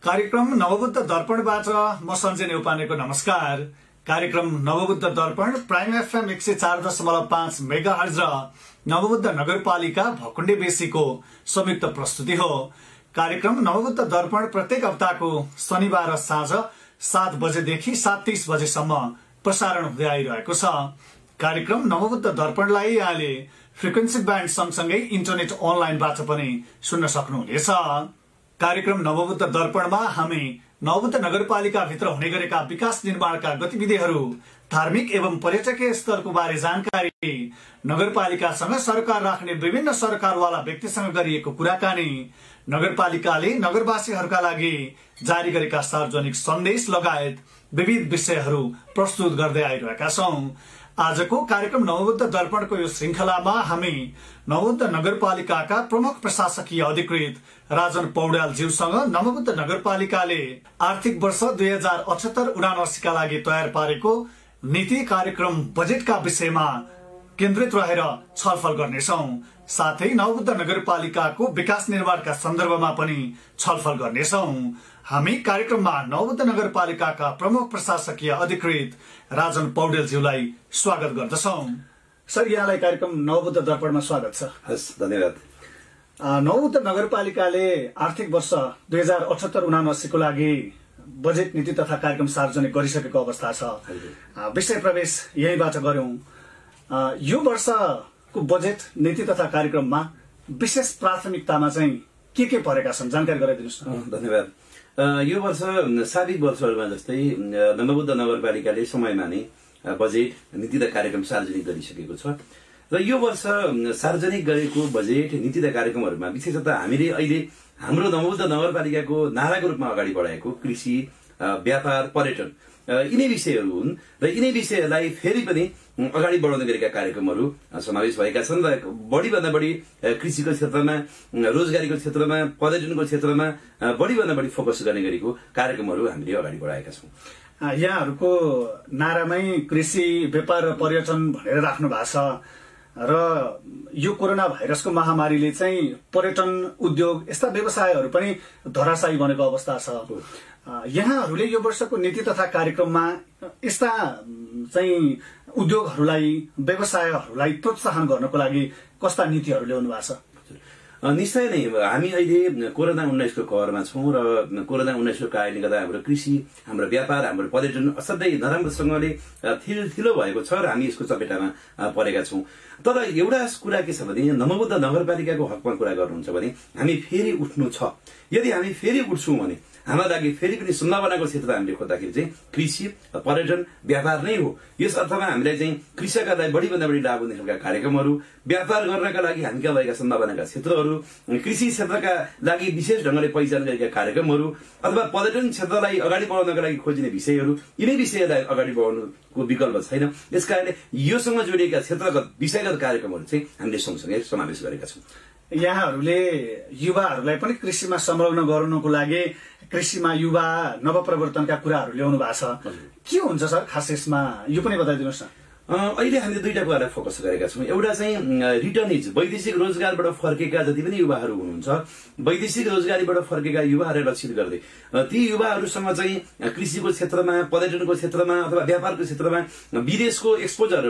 कार्यक्रम नवबुद्ध दर्पणबाट म सञ्जय नेउपानेको नमस्कार। कार्यक्रम नवबुद्ध दर्पण प्राइम एफएम 104.5 मेगाहर्ज र नवबुद्ध नगरपालिका भकुण्डे बेसीको संयुक्त प्रस्तुति हो। कार्यक्रम नवबुद्ध दर्पण प्रत्येक हप्ताको शनिबार साँझ 7 बजेदेखि 7:30 बजेसम्म प्रसारण हुँदै आइरहेको छ। कार्यक्रम नवबुद्ध दर्पणलाई यहाँले फ्रिक्वेन्सी ब्यान्ड सँगसँगै इन्टरनेट अनलाइनबाट पनि सुन्न सक्नुहुनेछ। कार्यक्रम नवबुद्ध दर्पणमा हामी नवबुद्ध नगरपालिकाभित्र हुने गरेका विकास निर्माणका गतिविधिहरू, धार्मिक एवं पर्यटकीय स्थलको बारे जानकारी, नगरपालिकासँग सरकार राख्ने विभिन्न सरकारवाला व्यक्तिसँग गरिएको कुराकानी, नगरपालिकाले नगरवासीहरूका लागि जारी गरेका सार्वजनिक सन्देश लगायत विविध विषयहरू प्रस्तुत गर्दै आइरहेका छौं। आजको कार्यक्रम नवबुद्ध दर्पणको यो श्रृंखलामा हामी नवबुद्ध नगरपालिकाका प्रमुख प्रशासकीय अधिकृत राजन पौड्याल ज्यूसँग नवबुद्ध नगरपालिकाले आर्थिक वर्ष 2078-79 का लागि तयार पारेको नीति कार्यक्रम बजेटका विषयमा केन्द्रित रहेर छलफल गर्नेछौं। साथै नवबुद्ध नगरपालिकाको विकास निर्माणका सन्दर्भमा पनि छलफल गर्नेछौं। हामी कार्यक्रममा नवबुद्ध नगरपालिकाका प्रमुख प्रशासकीय अधिकृत राजन पौडेलज्यूलाई स्वागत गर्दछौं। सर, यहाँलाई कार्यक्रम नवबुद्ध दर्पणमा स्वागत छ। हस्, धन्यवाद। नवबुद्ध नगरपालिकाले आर्थिक वर्ष 2078-79 को लागि बजेट नीति तथा कार्यक्रम सार्वजनिक गरिसकेको अवस्था छ। विषय प्रवेश यहीबाट गरौं। यो वर्षको बजेट नीति तथा कार्यक्रममा विशेष प्राथमिकतामा चाहिँ के परेका छन्, जानकारी गराइदिनुस् न। धन्यवाद। यो वर्ष साबिक वर्षहरूमा जस्तै नवबुद्ध नगरपालिकाले समयमा नै बजेट नीति तथा कार्यक्रम सार्वजनिक गरिसकेको छ र यो वर्ष सार्वजनिक गरेको बजेट नीति तथा कार्यक्रमहरूमा विशेषतः हामीले अहिले हाम्रो नवबुद्ध नगरपालिकाको नाराको रूपमा अगाडि बढाएको कृषि, व्यापार, पर्यटन यिनै विषयहरू हुन् र यिनै विषयहरूलाई फेरि पनि अगाडि बढाउने गरेका कार्यक्रमहरू समावेश भएका छन् र बढीभन्दा बढी कृषिको क्षेत्रमा, रोजगारीको क्षेत्रमा, पर्यटनको क्षेत्रमा बढीभन्दा बढी फोकस गर्ने गरेको कार्यक्रमहरू हामीले अगाडि बढाएका छौं। यहाँहरूको नारामै कृषि, व्यापार र पर्यटन भनेर राख्नु भएको छ र यो कोरोना भाइरसको महामारीले चाहिँ पर्यटन उद्योग यस्ता व्यवसायहरू पनि धराशायी बनेको अवस्था छ। यहाँहरूले यो वर्षको नीति तथा कार्यक्रममा यस्ता चाहिँ उद्योगहरूलाई, व्यवसायहरूलाई प्रोत्साहन गर्नको लागि कस्ता नीतिहरू ल्याउनु भएको छ? निश्चय नै हामी अहिले कोरोना-19 को कहरमा छौं र कोरोना-19 को कारणले गर्दा हाम्रो कृषि, हाम्रो व्यापार, हाम्रो पर्यटन असाध्यै नराम्रोसँगले थिलो भएको छ र हामी यसको चपेटामा परेका छौं। तर एउटा कुरा के छ भने नवबुद्ध नगरपालिकाको हकमा कुरा गर्नुहुन्छ भने हामी फेरि उठ्नु छ। यदि हामी फेरि उठ्छौं भने हाम्रो लागि फेरि पनि सम्भावनाको क्षेत्र हामीले खोज्दाखेरि चाहिँ कृषि, पर्यटन, व्यापार नै हो। यस अर्थमा हामीलाई चाहिँ कृषकहरूलाई बढीभन्दा बढी लाभ हुने खालका कार्यक्रमहरू, व्यापार गर्नका लागि हामीका भएका सम्भावनाका क्षेत्रहरू, कृषि क्षेत्रका लागि विशेष ढंगले पहिचान गरेका कार्यक्रमहरू अथवा पर्यटन क्षेत्रलाई अगाडि बढाउनका लागि खोजिने विषयहरू, यिनै विषयलाई अगाडि बढाउनुको विकल्प छैन। यसकारणले योसँग जोडिएका क्षेत्रगत विषयगत कार्यक्रमहरू चाहिँ हामीले सँगसँगै समावेश गरेका छौं। यहाँहरूले युवाहरूलाई पनि कृषिमा संलग्न गराउनको लागि कृषिमा युवा नवप्रवर्तनका कुराहरू ल्याउनु भएको छ। के हुन्छ सर खास यसमा, यो पनि बताइदिनुहोस् न। अहिले हामीले दुईटा कुरालाई फोकस गरेका छौं। एउटा चाहिँ रिटर्निज, वैदेशिक रोजगारबाट फर्केका जति पनि युवाहरू हुनुहुन्छ, वैदेशिक रोजगारीबाट फर्केका युवाहरूलाई लक्षित गर्दै ती युवाहरूसँग चाहिँ कृषिको क्षेत्रमा, पर्यटनको क्षेत्रमा अथवा व्यापारको क्षेत्रमा विदेशको एक्सपोजर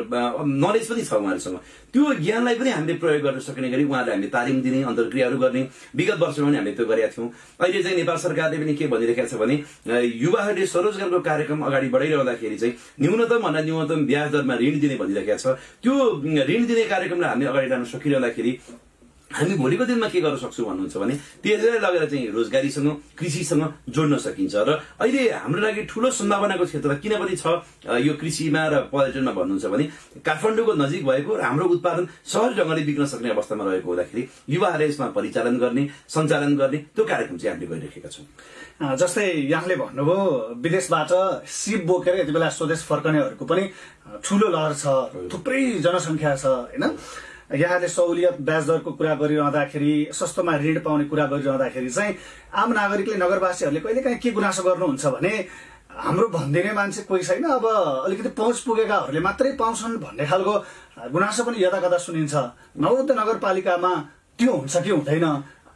नलेज पनि छ उहाँहरूसँग। त्यो ज्ञानलाई पनि हामीले प्रयोग गर्न सक्ने गरी उहाँहरूलाई हामीले तालिम दिने, अन्तर्क्रियाहरू गर्ने विगत वर्षमा पनि हामीले त्यो गरेका थियौं। अहिले चाहिँ नेपाल सरकारले पनि के भनिरहेका छ भने युवाहरूले स्वरोजगारको कार्यक्रम अगाडि बढाइरहँदाखेरि चाहिँ न्यूनतम भन्दा न्यूनतम ब्याज दरमा ऋण दिने भनिरहेको छ। त्यो ऋण दिने कार्यक्रमलाई हामीले अगाडि लान सकिरहँदाखेरि हामी भोलिको दिनमा के गर्न सक्छौँ भन्नुहुन्छ भने त्यसलाई लगेर चाहिँ रोजगारीसँग कृषिसँग जोड्न सकिन्छ र अहिले हाम्रो लागि ठूलो सम्भावनाको क्षेत्र किनभने छ यो कृषिमा र पर्यटनमा भन्नुहुन्छ भने काठमाडौँको नजिक भएको र हाम्रो उत्पादन सहज ढंगले बिक्न सक्ने अवस्थामा रहेको हुँदाखेरि युवाहरूले यसमा परिचालन गर्ने सञ्चालन गर्ने त्यो कार्यक्रम चाहिँ हामीले गरिरहेका छौँ। जस्तै यहाँले भन्नुभयो विदेशबाट सिप बोकेर यति बेला स्वदेश फर्कनेहरूको पनि ठूलो लहर छ, थुप्रै जनसङ्ख्या छ हैन। यहाँले सहुलियत ब्याज दरको कुरा गरिरहँदाखेरि सस्तोमा ऋण पाउने कुरा गरिरहँदाखेरि चाहिँ आम नागरिकले नगरवासीहरूले कहिलेकाहीँ के गुनासो गर्नुहुन्छ भने हाम्रो भनिदिने मान्छे कोही छैन, अब अलिकति पहुँच पुगेकाहरूले मात्रै पाउँछन् भन्ने खालको गुनासो पनि यदाकदा सुनिन्छ। नवोदय नगरपालिकामा त्यो हुन्छ कि हुँदैन?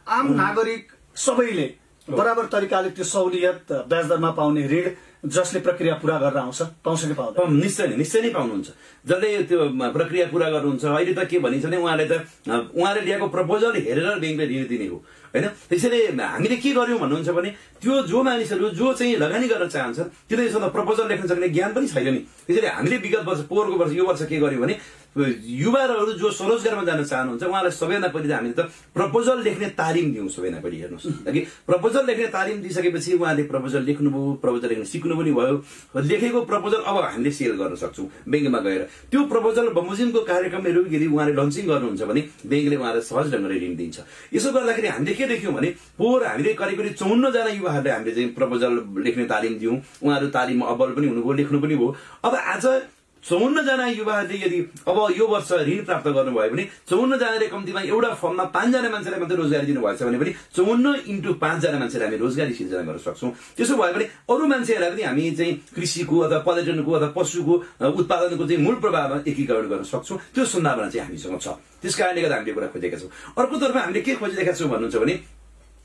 आम नागरिक सबैले बराबर तरिकाले त्यो सहुलियत ब्याज दरमा पाउने ऋण जसले प्रक्रिया पूरा गरेर आउँछ पाउँछ कि पाउँदैन? निश्चय नै पाउनुहुन्छ। जसले त्यो प्रक्रिया पूरा गर्नुहुन्छ। अहिले त के भनिन्छ भने उहाँले ल्याएको प्रपोजल हेरेर ब्याङ्कले ऋण दिने हो हैन। त्यसैले हामीले के गर्यौं भन्नुहुन्छ भने त्यो जो मानिसहरू जो चाहिँ लगानी गर्न चाहन्छन् तिनीहरूसँग प्रपोजल लेख्न सक्ने ज्ञान पनि छैन नि। त्यसैले हामीले विगत वर्ष पोहोरको वर्ष यो वर्ष के गर्यौं भने युवाहरू जो स्वरोजगारमा जान चाहनुहुन्छ उहाँलाई सबैभन्दा पहिले हामीले त प्रपोजल लेख्ने तालिम दिउँ। सबैभन्दा पहिले हेर्नुहोस् कि प्रपोजल लेख्ने तालिम दिइसकेपछि उहाँले प्रपोजल लेख्नुभयो, प्रपोजल लेख्न सिक्नु पनि भयो। लेखेको प्रपोजल अब हामीले सेल गर्न सक्छौँ ब्याङ्कमा गएर। त्यो प्रपोजल बमोजिमको कार्यक्रमहरू यदि उहाँले लन्चिङ गर्नुहुन्छ भने ब्याङ्कले उहाँलाई सहज ढङ्गले ऋण दिन्छ। यसो गर्दाखेरि हामीले के देख्यौँ भने पोहोर हामीले करिब 54 जना युवाहरूले हामीले चाहिँ प्रपोजल लेख्ने तालिम दिउँ। उहाँहरू तालिममा अब्बल पनि हुनुभयो, लेख्नु पनि भयो। अब आज 54 जना युवाहरूले यदि अब यो वर्ष ऋण प्राप्त गर्नुभयो भने 54 जनाले कम्तीमा एउटा फर्ममा 5 जना मान्छेलाई मात्रै रोजगारी दिनुभएको छ भने पनि 54 × 5 जना मान्छेलाई हामी रोजगारी सिर्जना गर्न सक्छौँ। त्यसो भयो भने अरू मान्छेहरूलाई पनि हामी चाहिँ कृषिको अथवा पर्यटनको अथवा पशुको उत्पादनको चाहिँ मूल प्रभावमा एकीकरण गर्न सक्छौँ। त्यो सम्भावना चाहिँ हामीसँग छ। त्यसकारणले गर्दा हामीले कुरा खोजेका छौँ। अर्कोतर्फ हामीले के खोजिरहेका छौँ भन्नुहुन्छ भने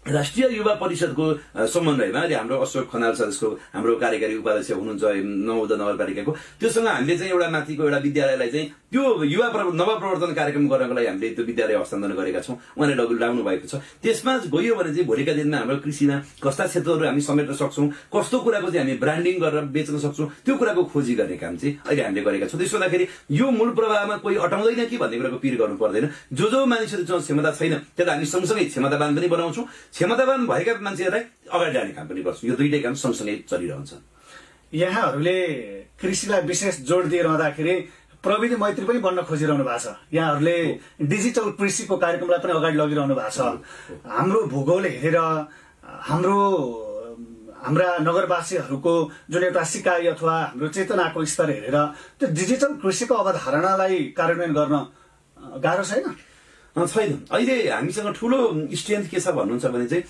राष्ट्रिय युवा परिषदको समन्वयमा हाम्रो अशोक खनाल सदस्यको हाम्रो कार्यकारी उपाध्यक्ष हुनुहुन्छ नवोदय नगरपालिकाको, त्योसँग हामीले चाहिँ एउटा माथिको एउटा विद्यालयलाई चाहिँ त्यो युवा नवप्रवर्तन कार्यक्रम गर्नको लागि हामीले त्यो विद्यालय हस्तान्तरण गरेका छौँ। उहाँले लगाउनु भएको छ। त्यसमा गयो भने चाहिँ भोलिका दिनमा हाम्रो कृषिमा कस्ता क्षेत्रहरू हामी समेट्न सक्छौँ, कस्तो कुराको चाहिँ हामी ब्रान्डिङ गरेर बेच्न सक्छौँ, त्यो कुराको खोजी गर्ने काम चाहिँ अहिले हामीले गरेका छौँ। त्यसो हुँदाखेरि यो मूल प्रभावमा कोही अटाउँदैन कि भन्ने कुराको पिर गर्नु पर्दैन। जो मानिसहरूसँग क्षमता छैन त्यसलाई हामी सँगसँगै क्षमतावान पनि बनाउँछौँ, क्षमतावान भएका मान्छेहरूलाई अगाडि ल्याउने काम पनि गर्छौँ। यो दुईटै काम सँगसँगै चलिरहन्छ। यहाँहरूले कृषिलाई विशेष जोड दिइरहँदाखेरि प्रविधि मैत्री पनि बन्न खोजिरहनु भएको छ। यहाँहरूले डिजिटल कृषिको कार्यक्रमलाई पनि अगाडि लगिरहनु भएको छ। हाम्रो भूगोल हेरेर हाम्रा नगरवासीहरूको जुन एउटा सिकाइ अथवा हाम्रो चेतनाको स्तर हेरेर त्यो डिजिटल कृषिको अवधारणालाई कार्यान्वयन गर्न गाह्रो छैन? छैन। अहिले हामीसँग ठूलो स्ट्रेन्थ के छ भन्नुहुन्छ भने चाहिँ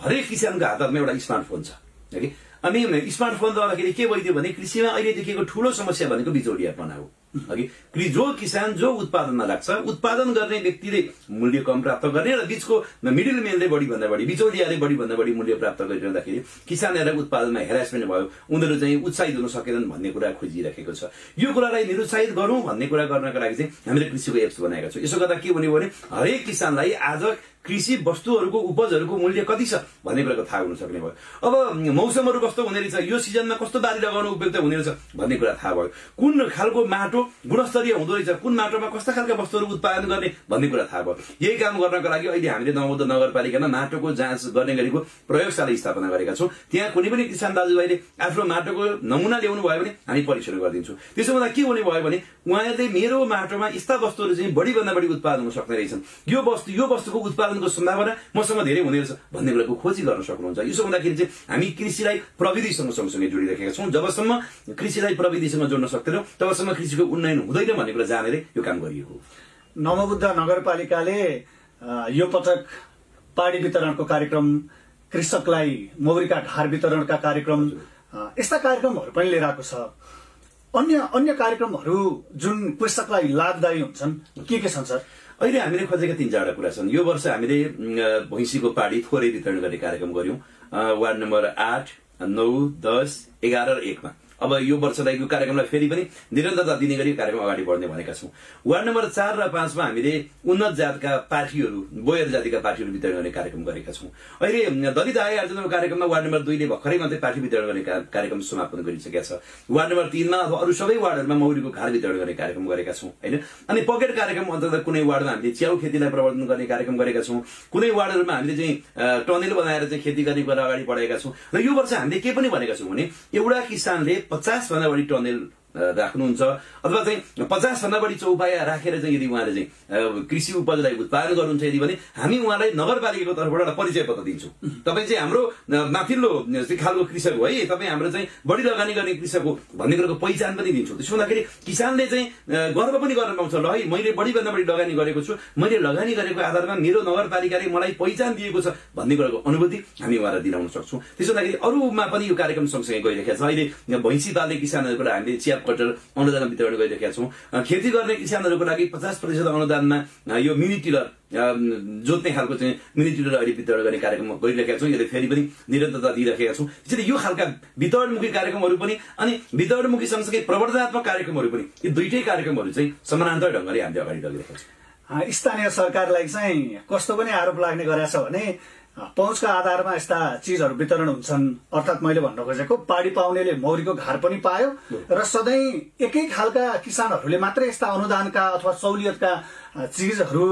हरेक किसानको हातमा एउटा स्मार्टफोन छ कि। अनि स्मार्टफोन गर्दाखेरि के भइदियो भने कृषिमा अहिले देखिएको ठूलो समस्या भनेको बिचौलियापना हो कि। जो किसान जो उत्पादनमा लाग्छ, उत्पादन गर्ने व्यक्तिले मूल्य कम प्राप्त गर्ने र बीचको मिडल म्यानले बढीभन्दा बढी बिचौलियाले बढीभन्दा बढी मूल्य प्राप्त गरिरहँदाखेरि किसानहरूलाई उत्पादनमा हेरासमेन्ट भयो, उनीहरू चाहिँ उत्साहित हुन सकेनन् भन्ने कुरा खोजिरहेको छ। यो कुरालाई निरुत्साहित गरौँ भन्ने कुरा गर्नका लागि चाहिँ हामीले कृषिको एप्स बनाएका छौँ। यसो गर्दा के हुने भने हरेक किसानलाई आज कृषि वस्तुहरूको उपजहरूको मूल्य कति छ भन्ने कुराको थाहा हुन सक्ने भयो। अब मौसमहरू कस्तो हुने रहेछ, यो सिजनमा कस्तो बाली लगाउनु उपयुक्त हुने रहेछ भन्ने कुरा थाहा भयो। कुन खालको माटो गुणस्तरीय हुँदो रहेछ, कुन माटोमा कस्ता खालका वस्तुहरू उत्पादन गर्ने भन्ने कुरा थाहा भयो। यही काम गर्नको लागि अहिले हामीले नवोदय नगरपालिकामा माटोको जाँच गर्ने गरेको प्रयोगशाला स्थापना गरेका छौँ। त्यहाँ कुनै पनि किसान दाजुभाइले आफ्नो माटोको नमुना ल्याउनु भयो भने हामी परीक्षण गरिदिन्छौँ। त्यसो हुँदा के हुने भयो भने उहाँहरूले मेरो माटोमा यस्ता वस्तुहरू चाहिँ बढीभन्दा बढी उत्पादन हुन सक्ने रहेछन्, यो वस्तुको उत्पादनको सम्भावना मसँग धेरै हुने रहेछ भन्ने कुराको खोजी गर्न सक्नुहुन्छ। यसो हुँदाखेरि चाहिँ हामी कृषिलाई प्रविधिसँग सँगसँगै जोडिरहेका छौँ। जबसम्म कृषिलाई प्रविधिसँग जोड्न सक्दैनौँ तबसम्म कृषिको उन्नयन हुँदैन भन्ने कुरा जानेरै यो काम गरिएको हो। नवबुद्ध नगरपालिकाले यो पटक पाडी वितरणको कार्यक्रम, कृषकलाई मौरीका ढार वितरणका कार्यक्रम, यस्ता कार्यक्रमहरू पनि लिएर आएको छ। अन्य कार्यक्रमहरू जुन कृषकलाई लाभदायी हुन्छन् के छन् सर? अहिले हामीले खोजेका 3-4 कुरा छन्। यो वर्ष हामीले भैँसीको पाडी थोरै वितरण गर्ने कार्यक्रम गर्यौं। वार्ड नम्बर 8, 9, 10, 11 र 1 मा अब यो वर्षलाई यो कार्यक्रमलाई फेरि पनि निरन्तरता दिने गरी कार्यक्रम अगाडि बढ्ने भनेका छौँ। वार्ड नम्बर 4 र 5 मा हामीले उन्नत जातका पार्टीहरू, बोयर जातिका पार्टीहरू वितरण गर्ने कार्यक्रम गरेका छौँ। अहिले दलित आय आर्जनको कार्यक्रममा वार्ड नम्बर 2 ले भर्खरै मात्रै पार्टी वितरण गर्ने कार्यक्रम समापन गरिसकेका छ। वार्ड नम्बर 3 मा अथवा अरू सबै वार्डहरूमा मौरीको घार वितरण गर्ने कार्यक्रम गरेका छौँ हैन। अनि पकेट कार्यक्रम अन्तर्गत कुनै वार्डमा हामीले च्याउ खेतीलाई प्रवर्धन गर्ने कार्यक्रम गरेका छौँ। कुनै वार्डहरूमा हामीले चाहिँ टनेल बनाएर चाहिँ खेती गर्ने कुरा अगाडि बढाएका छौँ। र यो वर्ष हामीले के पनि भनेका छौँ भने एउटा किसानले 50 भन्दा बढी टनेल राख्नुहुन्छ अथवा चाहिँ 50 भन्दा बढी चौपाया राखेर चाहिँ यदि उहाँले चाहिँ कृषि उपजलाई उत्पादन गर्नुहुन्छ यदि भने हामी उहाँलाई नगरपालिकाको तर्फबाट परिचय पत्र दिन्छौँ। तपाईँ चाहिँ हाम्रो माथिल्लो खालको कृषक हो है, तपाईँ हाम्रो चाहिँ बढी लगानी गर्ने कृषक हो भन्ने कुराको पहिचान पनि दिन्छौँ। त्यसो हुँदाखेरि किसानले चाहिँ गर्व पनि गर्न पाउँछ, ल है मैले बढीभन्दा बढी लगानी गरेको छु, मैले लगानी गरेको आधारमा मेरो नगरपालिकाले मलाई पहिचान दिएको छ भन्ने कुराको अनुभूति हामी उहाँलाई दिलाउन सक्छौँ। त्यसो हुँदाखेरि अरूमा पनि यो कार्यक्रम सँगसँगै गइरहेको छ। अहिले भैँसी पाल्ने किसानहरूको हामीले चिया कटर अनुदान वितरण गरिरहेका छौँ। खेती गर्ने किसानहरूको लागि 50% अनुदानमा यो मिनी टिलर जोत्ने खालको चाहिँ मिनी टिलर अहिले वितरण गर्ने कार्यक्रम गरिरहेका छौँ। यसले फेरि पनि निरन्तरता दिइरहेका छौँ। त्यसैले यो खालका वितरणमुखी कार्यक्रमहरू पनि अनि वितरणमुखी सँगसँगै प्रवर्धनात्मक कार्यक्रमहरू पनि, यी दुईटै कार्यक्रमहरू चाहिँ समानान्तर ढङ्गले हामीले अगाडि लगिरहेका छौँ। स्थानीय सरकारलाई चाहिँ कस्तो पनि आरोप लाग्ने गरेछ भने पहुँचका आधारमा यस्ता चीजहरू वितरण हुन्छन्, अर्थात् मैले भन्न खोजेको पाडी पाउनेले मौरीको घार पनि पायो र सधैँ एकै खालका किसानहरूले मात्रै यस्ता अनुदानका अथवा सहुलियतका चीजहरू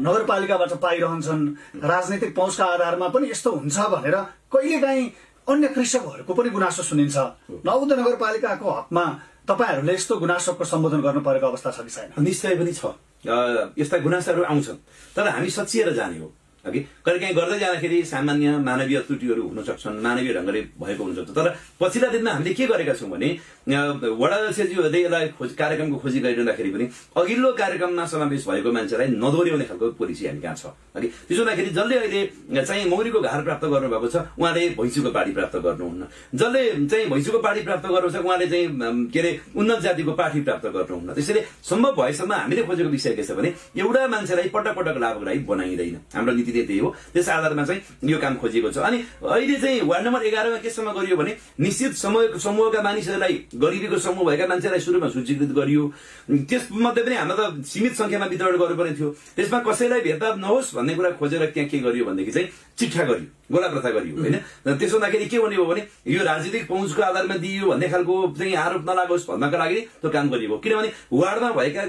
नगरपालिकाबाट पाइरहन्छन्। राजनैतिक पहुँचका आधारमा पनि यस्तो हुन्छ भनेर कहिलेकाहीँ अन्य कृषकहरूको पनि गुनासो सुनिन्छ। नवोदय नगरपालिकाको हकमा तपाईँहरूले यस्तो गुनासोको सम्बोधन गर्नु परेको अवस्था छ कि छैन? निश्चय पनि छ, यस्ता गुनासाहरू आउँछन्, तर हामी सचिएर जाने हो। अघि कहिलेकाहीँ गर्दै जाँदाखेरि सामान्य मानवीय त्रुटिहरू हुन सक्छन्, मानवीय ढङ्गले भएको हुनसक्छ। तर पछिल्ला दिनमा हामीले के गरेका छौँ भने वडा अध्यक्षज्यूहरूले यसलाई कार्यक्रमको खोजी गरिरहँदाखेरि पनि अघिल्लो कार्यक्रममा समावेश भएको मान्छेलाई नदोहोऱ्याउने खालको पोलिसी हामी कहाँ छ। अघि त्यसो हुँदाखेरि जसले अहिले चाहिँ मौरीको घार प्राप्त गर्नुभएको छ उहाँले भैँसीको पाडी प्राप्त गर्नुहुन्न, जसले चाहिँ भैँसीको पाडी प्राप्त गर्नु छ उहाँले चाहिँ के अरे उन्नत जातिको पाठी प्राप्त गर्नुहुन्न। त्यसैले सम्भव भएसम्म हामीले खोजेको विषय के छ भने एउटा मान्छेलाई पटक पटक लाभकारी बनाइँदैन, हाम्रो नीति त्यही हो। त्यस आधारमा चाहिँ यो काम खोजिएको छ। अनि अहिले चाहिँ वार्ड नम्बर 11 मा केसम्म गरियो भने निश्चित समूहका मानिसहरूलाई, गरिबीको समूह भएका मान्छेलाई सुरुमा सूचीकृत गरियो। त्यसमध्ये पनि हाम्रो त सीमित संख्यामा वितरण गर्नुपर्ने थियो। त्यसमा कसैलाई भेदभाव नहोस् भन्ने कुरा खोजेर त्यहाँ के गरियो भनेदेखि चाहिँ चिट्ठा गरियो, गोला प्रथा गरियो होइन। त्यसो हुँदाखेरि के भन्यो भने यो राजनीतिक पहुँचको आधारमा दिइयो भन्ने खालको चाहिँ आरोप नलागोस् भन्नका लागि त्यो काम गरिएको। किनभने वार्डमा भएका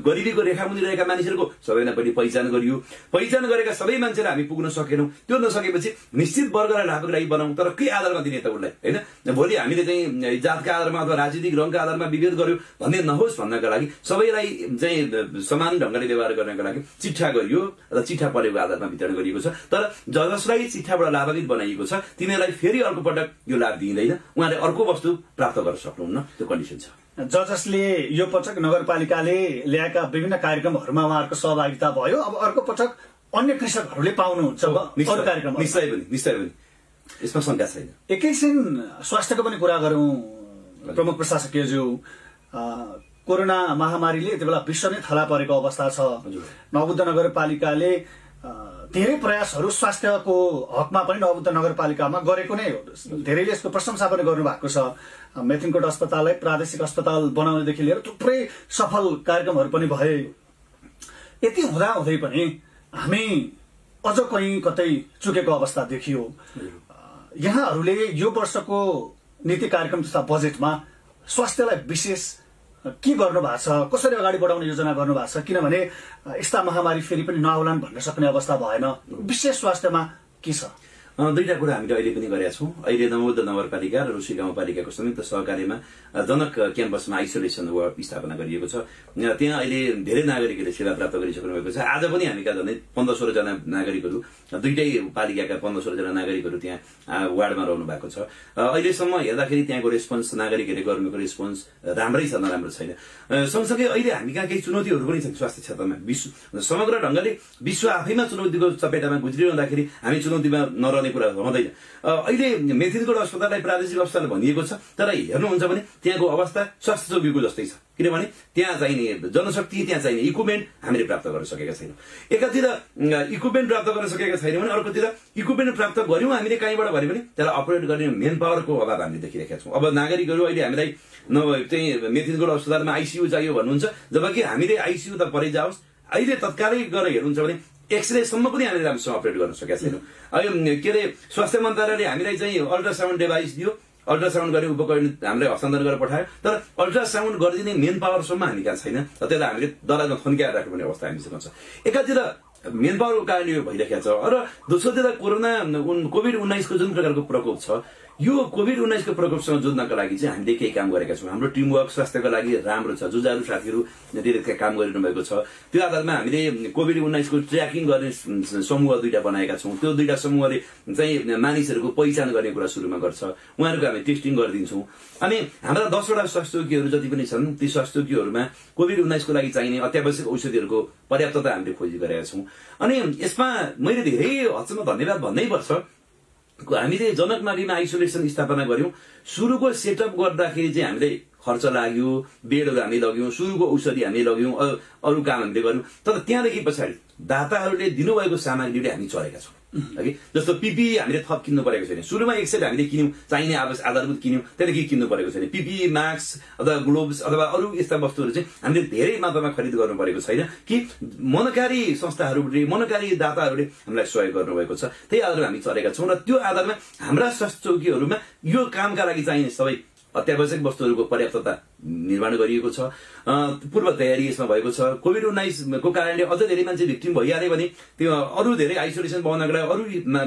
गरिबीको रेखामुनि रहेका मानिसहरूको सबैलाई पनि पहिचान गरियो। पहिचान गरेका सबै मान्छेलाई हामी पुग्न सकेनौँ। त्यो नसकेपछि निश्चित वर्गलाई लाभको लागि बनाऊ, तर के आधारमा दिने त उसलाई होइन। भोलि हामीले चाहिँ जातका आधारमा अथवा राजनीतिक रङका आधारमा विभेद गर्यो भन्ने नहोस् भन्नका लागि सबैलाई चाहिँ समान ढङ्गले व्यवहार गर्नका लागि चिट्ठा गरियो र चिट्ठा परेको आधारमा वितरण गरिएको छ। तर जसलाई चिट्ठाबाट लाभान्वित बनाइएको छ तिनीहरूलाई फेरि अर्को पटक यो लाभ दिइँदैन, उहाँले अर्को वस्तु प्राप्त गर्न सक्नुहुन्न, त्यो कन्डिसन छ। जसले यो पटक नगरपालिकाले ल्याएका विभिन्न कार्यक्रमहरूमा उहाँहरूको सहभागिता भयो, अब अर्को पटक अन्य कृषकहरूले पाउनुहुन्छ अरू कार्यक्रम? निश्चय पनि यसमा शङ्का छैन। एकैछिन स्वास्थ्यको पनि कुरा गरौँ प्रमुख प्रशासकीयज्यू। कोरोना महामारीले यति बेला विश्व नै थला परेको अवस्था छ। नवोदय नगरपालिकाले धेरै प्रयासहरू स्वास्थ्यको हकमा पनि नवोदय नगरपालिकामा गरेको नै हो। धेरैले यसको प्रशंसा पनि गर्नु भएको छ। मेथिनकोट अस्पताललाई प्रादेशिक अस्पताल बनाउनेदेखि लिएर थुप्रै सफल कार्यक्रमहरू पनि भए। यति हुँदाहुँदै पनि हामी अझ कहीँ कतै चुकेको अवस्था देखियो। यहाँहरूले यो वर्षको नीति कार्यक्रम तथा बजेटमा स्वास्थ्यलाई विशेष के गर्नु भएको छ, कसरी अगाडि बढाउने योजना गर्नु भएको छ? किनभने यस्ता महामारी फेरि पनि नआउलान् भन्न सक्ने अवस्था भएन। विशेष स्वास्थ्यमा के छ? दुईटा कुरा हामीले अहिले पनि गरेका छौँ। अहिले नवोदय नगरपालिका र रुसी गाउँपालिकाको संयुक्त सहकार्यमा जनक क्याम्पसमा आइसोलेसन वार्ड स्थापना गरिएको छ। त्यहाँ अहिले धेरै नागरिकहरूले सेवा प्राप्त गरिसक्नु भएको छ। आज पनि हामीका झन्डै 15-16 जना नागरिकहरू, दुईटै पालिकाका 15-16 जना नागरिकहरू त्यहाँ वार्डमा रहनु भएको छ। अहिलेसम्म हेर्दाखेरि त्यहाँको रेस्पोन्स, नागरिकहरूले गर्नुको रेस्पोन्स राम्रै छ, नराम्रो छैन। सँगसँगै अहिले हामी कहाँ केही चुनौतीहरू पनि छन् स्वास्थ्य क्षेत्रमा। समग्र ढङ्गले विश्व आफैमा चुनौतीको चपेटामा गुज्रिरहँदाखेरि हामी चुनौतीमा नरहने भन्ने कुरा रहँदैन। अहिले मेथिनगढ अस्पताललाई प्रादेशिक अस्पताल भनिएको छ, तर हेर्नुहुन्छ भने त्यहाँको अवस्था स्वास्थ्य चौकीको जस्तै छ, किनभने त्यहाँ चाहिने जनशक्ति, त्यहाँ चाहिने इक्विपमेन्ट हामीले प्राप्त गर्न सकेका छैनौँ। एकातिर इक्विपमेन्ट प्राप्त गर्न सकेका छैनौँ भने अर्कोतिर इक्विपमेन्ट प्राप्त गर्यौँ हामीले कहीँबाट भन्यो भने त्यसलाई अपरेट गर्ने मेन पावरको अभाव हामीले देखिरहेका छौँ। अब नागरिकहरू अहिले हामीलाई चाहिँ मेथिनगढ अस्पतालमा आइसियू चाहियो भन्नुहुन्छ, जबकि हामीले आइसियू त परै जाओस्, अहिले तत्कालै गएर हेर्नुहुन्छ भने एक्सरेसम्म पनि हामीले राम्रोसँग अपरेट गर्न सकेका छैनौँ। के अरे स्वास्थ्य मन्त्रालयले हामीलाई चाहिँ अल्ट्रासाउन्ड डिभाइस दियो, अल्ट्रासाउन्ड गर्ने उपकरण हामीलाई हस्तान्तरण गरेर पठायो, तर अल्ट्रासाउन्ड गरिदिने मेन पावरसम्म हामी कहाँ छैन। त्यसलाई हामीले दलालमा थन्क्याएर राख्नुपर्ने अवस्था हामीसँग छ। एकातिर मेन पावरको कारणले यो भइरहेको छ, र दोस्रोतिर कोभिड-19 को जुन प्रकारको प्रकोप छ, यो कोभिड-19 को प्रकोपसँग जुझ्नका लागि चाहिँ हामीले केही काम गरेका छौँ। हाम्रो टिमवर्क स्वास्थ्यको लागि राम्रो छ, जुझारु साथीहरू धेरै काम गरिरहनु भएको छ। त्यो आधारमा हामीले कोभिड-19 को ट्र्याकिङ गर्ने समूह 2टा बनाएका छौँ। त्यो 2टा समूहले चाहिँ मानिसहरूको पहिचान गर्ने कुरा सुरुमा गर्छ, उहाँहरूको हामी टेस्टिङ गरिदिन्छौँ। अनि हाम्रा 10वटा स्वास्थ्य चौकीहरू जति पनि छन्, ती स्वास्थ्य चौकीहरूमा कोभिड-19 को लागि चाहिने अत्यावश्यक औषधिहरूको पर्याप्तता हामीले खोजी गरेका छौँ। अनि यसमा मैले धेरै हदसम्म धन्यवाद भन्नै पर्छ, हामीले जनकमारीमा आइसोलेसन स्थापना गर्यौं। सुरुको सेटअप गर्दाखेरि चाहिँ हामीले खर्च लाग्यो, बेडहरू हामी लग्यौं, सुरुको औषधि हामी लग्यौं, अरू काम हामीले गर्यौं। तर त्यहाँदेखि पछाडि दाताहरूले दिनुभएको सामग्रीले हामी चलेका छौँ। जस्तो पिपी हामीले थप किन्नु परेको छैन। सुरुमा एक सेट हामीले किन्यौं, चाहिने आधारभूत किन्यौं, त्यहाँदेखि किन्नु परेको छैन। पिपी, मास्क अथवा ग्लोभ्स अथवा अरू यस्ता वस्तुहरू चाहिँ हामीले धेरै मात्रामा खरिद गर्नु परेको छैन कि मनकारी संस्थाहरूले, मनकारी दाताहरूले हामीलाई सहयोग गर्नुभएको छ। त्यही आधारमा हामी चलेका छौँ र त्यो आधारमा हाम्रा स्वास्थ्य चौकीहरूमा यो कामका लागि चाहिने सबै अत्यावश्यक वस्तुहरूको पर्याप्तता निर्माण गरिएको छ। पूर्व तयारी यसमा भएको छ। कोभिड-19 को कारणले अझ धेरै मान्छे भिक्टिम भइहाले भने त्यो अरू धेरै आइसोलेसन भवनका लागि अरू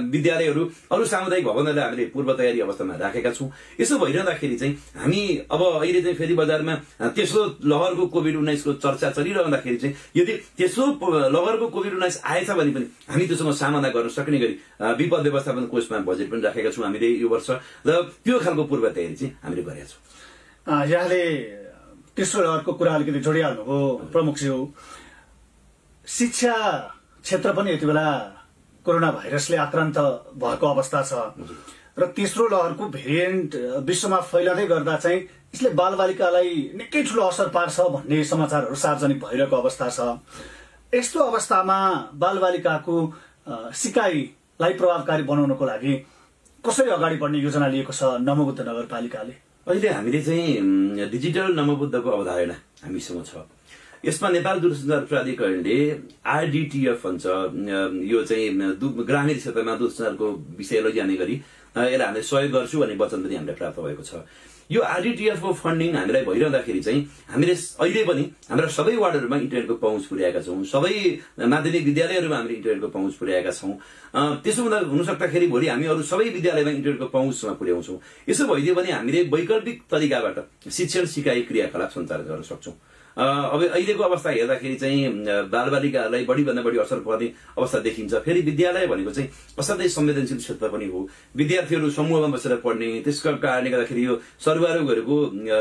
विद्यालयहरू, अरू सामुदायिक भवनहरूलाई हामीले पूर्व तयारी अवस्थामा राखेका छौँ। यसो भइरहँदाखेरि चाहिँ हामी अब अहिले चाहिँ फेरि बजारमा तेस्रो लहरको कोभिड-19 को चर्चा चलिरहँदाखेरि चाहिँ यदि तेस्रो लहरको कोभिड-19 आएछ भने पनि हामी त्योसँग सामना गर्न सक्ने गरी विपद व्यवस्थापन कोषमा बजेट पनि राखेका छौँ हामीले यो वर्ष, र त्यो खालको पूर्व तयारी चाहिँ हामीले गरेका छौँ। यहाँले तेस्रो लहरको कुरा अलिकति जोडिहाल्नुभयो प्रमुखज्यू। शिक्षा क्षेत्र पनि यति बेला कोरोना भाइरसले आक्रान्त भएको अवस्था छ र तेस्रो लहरको भेरिएन्ट विश्वमा फैलाउँदै गर्दा चाहिँ यसले बालबालिकालाई निकै ठूलो असर पार्छ भन्ने समाचारहरू सार्वजनिक भइरहेको अवस्था छ। यस्तो अवस्थामा बालबालिकाको सिकाइलाई प्रभावकारी बनाउनको लागि कसरी अगाडि बढ्ने योजना लिएको छ नमोबुद्ध नगरपालिकाले? अहिले हामीले चाहिँ डिजिटल नमोबुद्धको अवधारणा हामीसँग छ। यसमा नेपाल दूरसञ्चार प्राधिकरणले आरडीटीएफ भन्छ, यो चाहिँ ग्रामीण क्षेत्रमा दूरसञ्चारको विषय लैजाने गरी यसलाई हामीले सहयोग गर्छु भन्ने वचन पनि हामीलाई प्राप्त भएको छ। यो आरडीटीएफ को फन्डिङ हामीलाई भइरहँदाखेरि चाहिँ हामीले अहिले पनि हाम्रा सबै वार्डहरूमा इन्टरनेटको पहुँच पुर्याएका छौँ। सबै माध्यमिक विद्यालयहरूमा हामीले इन्टरनेटको पहुँच पुर्याएका छौँ। त्यसो हुन सक्दाखेरि भोलि हामी अरू सबै विद्यालयमा इन्टरनेटको पहुँचमा पुर्याउँछौँ। यसो भइदियो भने हामीले वैकल्पिक तरिकाबाट शिक्षण सिकाइ क्रियाकलाप सञ्चालन गर्न सक्छौँ। अब अहिलेको अवस्था हेर्दाखेरि चाहिँ बालबालिकाहरूलाई बढीभन्दा बढी असर पर्ने अवस्था देखिन्छ। फेरि विद्यालय भनेको चाहिँ असाध्यै संवेदनशील क्षेत्र पनि हो। विद्यार्थीहरू समूहमा बसेर पढ्ने, त्यसको कारणले गर्दाखेरि यो सर्वरोगहरूको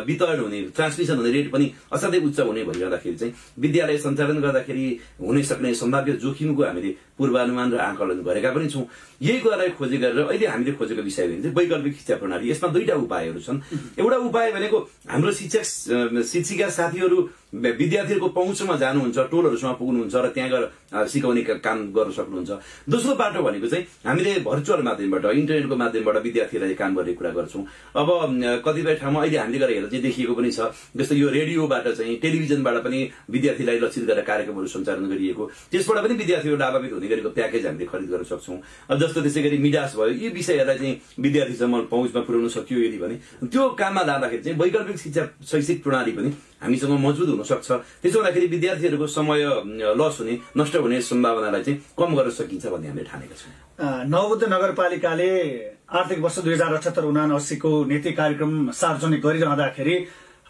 वितरण हुने, ट्रान्समिसन हुने रेट पनि असाध्यै उच्च हुने भइरहँदाखेरि चाहिँ विद्यालय सञ्चालन गर्दाखेरि हुन सक्ने सम्भाव्य जोखिमको हामीले पूर्वानुमान र आकलन गरेका पनि छौँ। यही कुरालाई खोजी गरेर अहिले हामीले खोजेको विषय भने चाहिँ वैकल्पिक शिक्षा प्रणाली। यसमा 2टा उपायहरू छन्। एउटा उपाय भनेको हाम्रो शिक्षिका साथीहरू विद्यार्थीहरूको पहुँचमा जानुहुन्छ, टोलहरूसँग पुग्नुहुन्छ र त्यहाँ गएर सिकाउने काम गर्न सक्नुहुन्छ। दोस्रो बाटो भनेको चाहिँ हामीले भर्चुअल माध्यमबाट, इन्टरनेटको माध्यमबाट विद्यार्थीलाई काम गर्ने कुरा गर्छौँ। अब कतिपय ठाउँमा अहिले हामीले गरेर हेर्दा चाहिँ देखिएको पनि छ, जस्तो यो रेडियोबाट चाहिँ टेलिभिजनबाट पनि विद्यार्थीलाई लक्षित गरेर कार्यक्रमहरू सञ्चालन गरिएको, त्यसबाट पनि विद्यार्थीहरू लाभान्वित हुने गरेको प्याकेज हामीले खरिद गर्न सक्छौँ। जस्तो त्यसै गरी मिडास भयो, यी विषयहरूलाई चाहिँ विद्यार्थीसम्म पहुँचमा पुर्याउन सकियो यदि भने त्यो काममा लाँदाखेरि चाहिँ वैकल्पिक शिक्षा शैक्षिक प्रणाली पनि हामीसँग मजबुत हुन सक्छ। त्यसो हुँदाखेरि विद्यार्थीहरूको समय लस हुने, नष्ट हुने सम्भावनालाई चाहिँ कम गर्न सकिन्छ भन्ने हामीले ठानेका छौँ। नवबुद्ध नगरपालिकाले आर्थिक वर्ष 2078-79 को नीति कार्यक्रम सार्वजनिक गरिरहँदाखेरि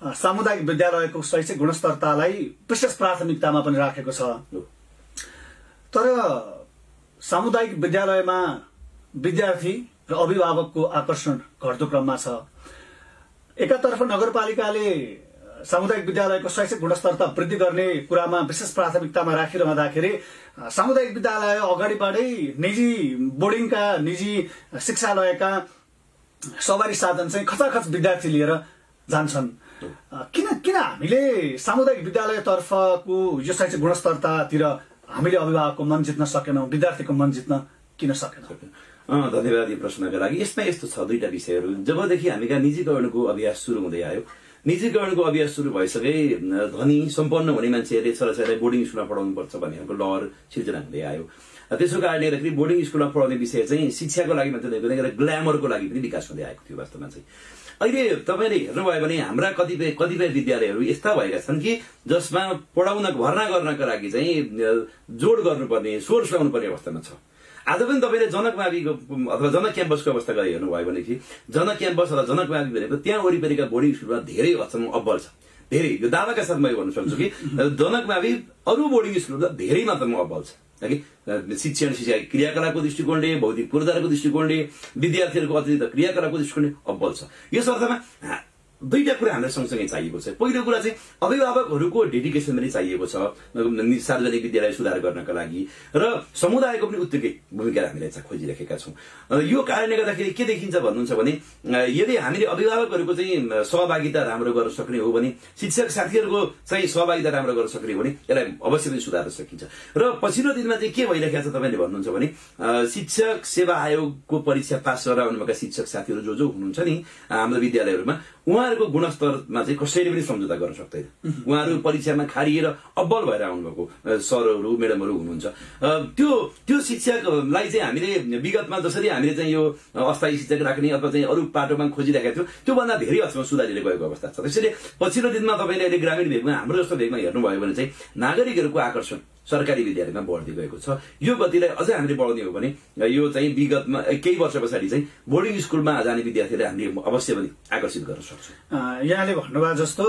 सामुदायिक विद्यालयको शैक्षिक गुणस्तरतालाई विशेष प्राथमिकतामा पनि राखेको छ। तर सामुदायिक विद्यालयमा विद्यार्थी र अभिभावकको आकर्षण घट्दो क्रममा छ। एकातर्फ नगरपालिकाले सामुदायिक विद्यालयको शैक्षिक गुणस्तरता वृद्धि गर्ने कुरामा विशेष प्राथमिकतामा राखिरहँदाखेरि सामुदायिक विद्यालय अगाडिबाटै निजी बोर्डिङका निजी शिक्षालयका सवारी साधन चाहिँ खचाखच विद्यार्थी लिएर जान्छन्। किन हामीले सामुदायिक विद्यालयतर्फको यो शैक्षिक गुणस्तरतातिर हामीले अभिभावकको मन जित्न सकेनौं, विद्यार्थीको मन जित्न किन सकेनौं? धन्यवाद यो प्रश्नका लागि। यसमा यस्तो छ दुईटा विषयहरू। जबदेखि हामीका निजीकरणको अभ्यास सुरु हुँदै आयो, निजीकरणको अभ्यास सुरु भइसके धनी सम्पन्न हुने मान्छेहरूले छोराछोरीलाई बोर्डिङ स्कुलमा पढाउनु पर्छ भन्ने खालको लहर सिर्जना हुँदै आयो। त्यसो कारणले गर्दाखेरि बोर्डिङ स्कुलमा पढाउने विषय चाहिँ शिक्षाको लागि मात्रै नभएर ग्ल्यामरको लागि पनि विकास हुँदै आएको थियो वास्तवमा चाहिँ। अहिले तपाईँले हेर्नुभयो भने हाम्रा कतिपय विद्यालयहरू यस्ता भएका छन् कि जसमा भर्ना गर्नका लागि चाहिँ जोड गर्नुपर्ने, सोर्स ल्याउनुपर्ने अवस्थामा छ। आज पनि तपाईँले जनक माविको अथवा जनक क्याम्पसको अवस्था गरी हेर्नुभयो भनेदेखि जनक क्याम्पस र जनक मावि भनेको त्यहाँ वरिपरिका बोर्डिङ स्कुलमा धेरै हदसम्म अब्बल छ। धेरै, यो दावाका साथ मैले भन्न सक्छु कि जनक मावि अरू बोर्डिङ स्कुलमा धेरै मात्रामा अब्बल छ कि शिक्षण शिक्षा क्रियाकलापको दृष्टिकोणले, भौतिक पूर्वाधारको दृष्टिकोणले, विद्यार्थीहरूको अतिरिक्त क्रियाकलापको दृष्टिकोणले अब्बल छ। यस अर्थमा दुईटा कुरा हामीलाई सँगसँगै चाहिएको छ। पहिलो कुरा चाहिँ अभिभावकहरूको डेडिकेसन पनि चाहिएको छ सार्वजनिक विद्यालय सुधार गर्नका लागि, र समुदायको पनि उत्तिकै भूमिका हामीलाई चाहिँ खोजिरहेका छौँ। यो कारणले गर्दाखेरि के देखिन्छ भन्नुहुन्छ भने यदि हामीले अभिभावकहरूको चाहिँ सहभागिता राम्रो गर्न सक्ने हो भने, शिक्षक साथीहरूको चाहिँ सहभागिता राम्रो गर्न सक्ने हो भने यसलाई अवश्य पनि सुधार्न सकिन्छ। र पछिल्लो दिनमा चाहिँ के भइरहेको छ तपाईँले भन्नुहुन्छ भने शिक्षक सेवा आयोगको परीक्षा पास गरेर आउनुभएका शिक्षक साथीहरू जो हुनुहुन्छ नि हाम्रो विद्यालयहरूमा, उहाँहरूको गुणस्तरमा चाहिँ कसैले पनि सम्झौता गर्न सक्दैन। उहाँहरू परीक्षामा खारिएर अब्बल भएर आउनुभएको सरहरू म्याडमहरू हुनुहुन्छ। त्यो शिक्षकलाई चाहिँ हामीले विगतमा जसरी हामीले चाहिँ यो अस्थायी शिक्षक राख्ने अथवा चाहिँ अरू पाटोमा खोजिरहेका थियौँ त्योभन्दा धेरै हदसम्म सुधारिएर गएको अवस्था छ। त्यसैले पछिल्लो दिनमा तपाईँले अहिले ग्रामीण भेगमा हाम्रो जस्तो भेगमा हेर्नुभयो भने चाहिँ नागरिकहरूको आकर्षण सरकारी विद्यालयमा बढ्दै गएको छ। यो गतिलाई अझै हामीले बढाउने हो भने यो चाहिँ विगतमा केही वर्ष पछाडि चाहिँ बोर्डिङ स्कुलमा जाने विद्यार्थीलाई हामीले अवश्य पनि आकर्षित गर्न सक्छौँ। यहाँले भन्नुभयो जस्तो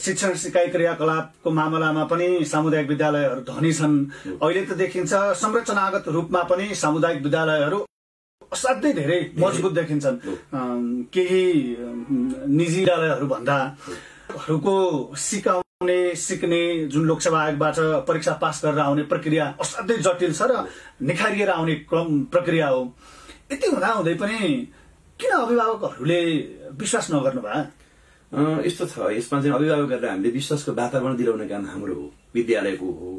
शिक्षण सिकाइ क्रियाकलापको मामलामा पनि सामुदायिक विद्यालयहरू धनी छन्। अहिले त देखिन्छ संरचनागत रूपमा पनि सामुदायिक विद्यालयहरू असाध्यै धेरै मजबुत देखिन्छन्। केही निजी विद्यालयहरू भन्दा सिक्ने जुन लोकसेवा आयोगबाट परीक्षा पास गरेर आउने प्रक्रिया असाध्यै जटिल छ र निखारिएर आउने प्रक्रिया हो। यति हुँदाहुँदै पनि किन अभिभावकहरूले विश्वास नगर्नु भयो? यस्तो छ, यसमा चाहिँ अभिभावकहरूलाई हामीले विश्वासको वातावरण दिलाउने काम हाम्रो हो, विद्यालयको हो,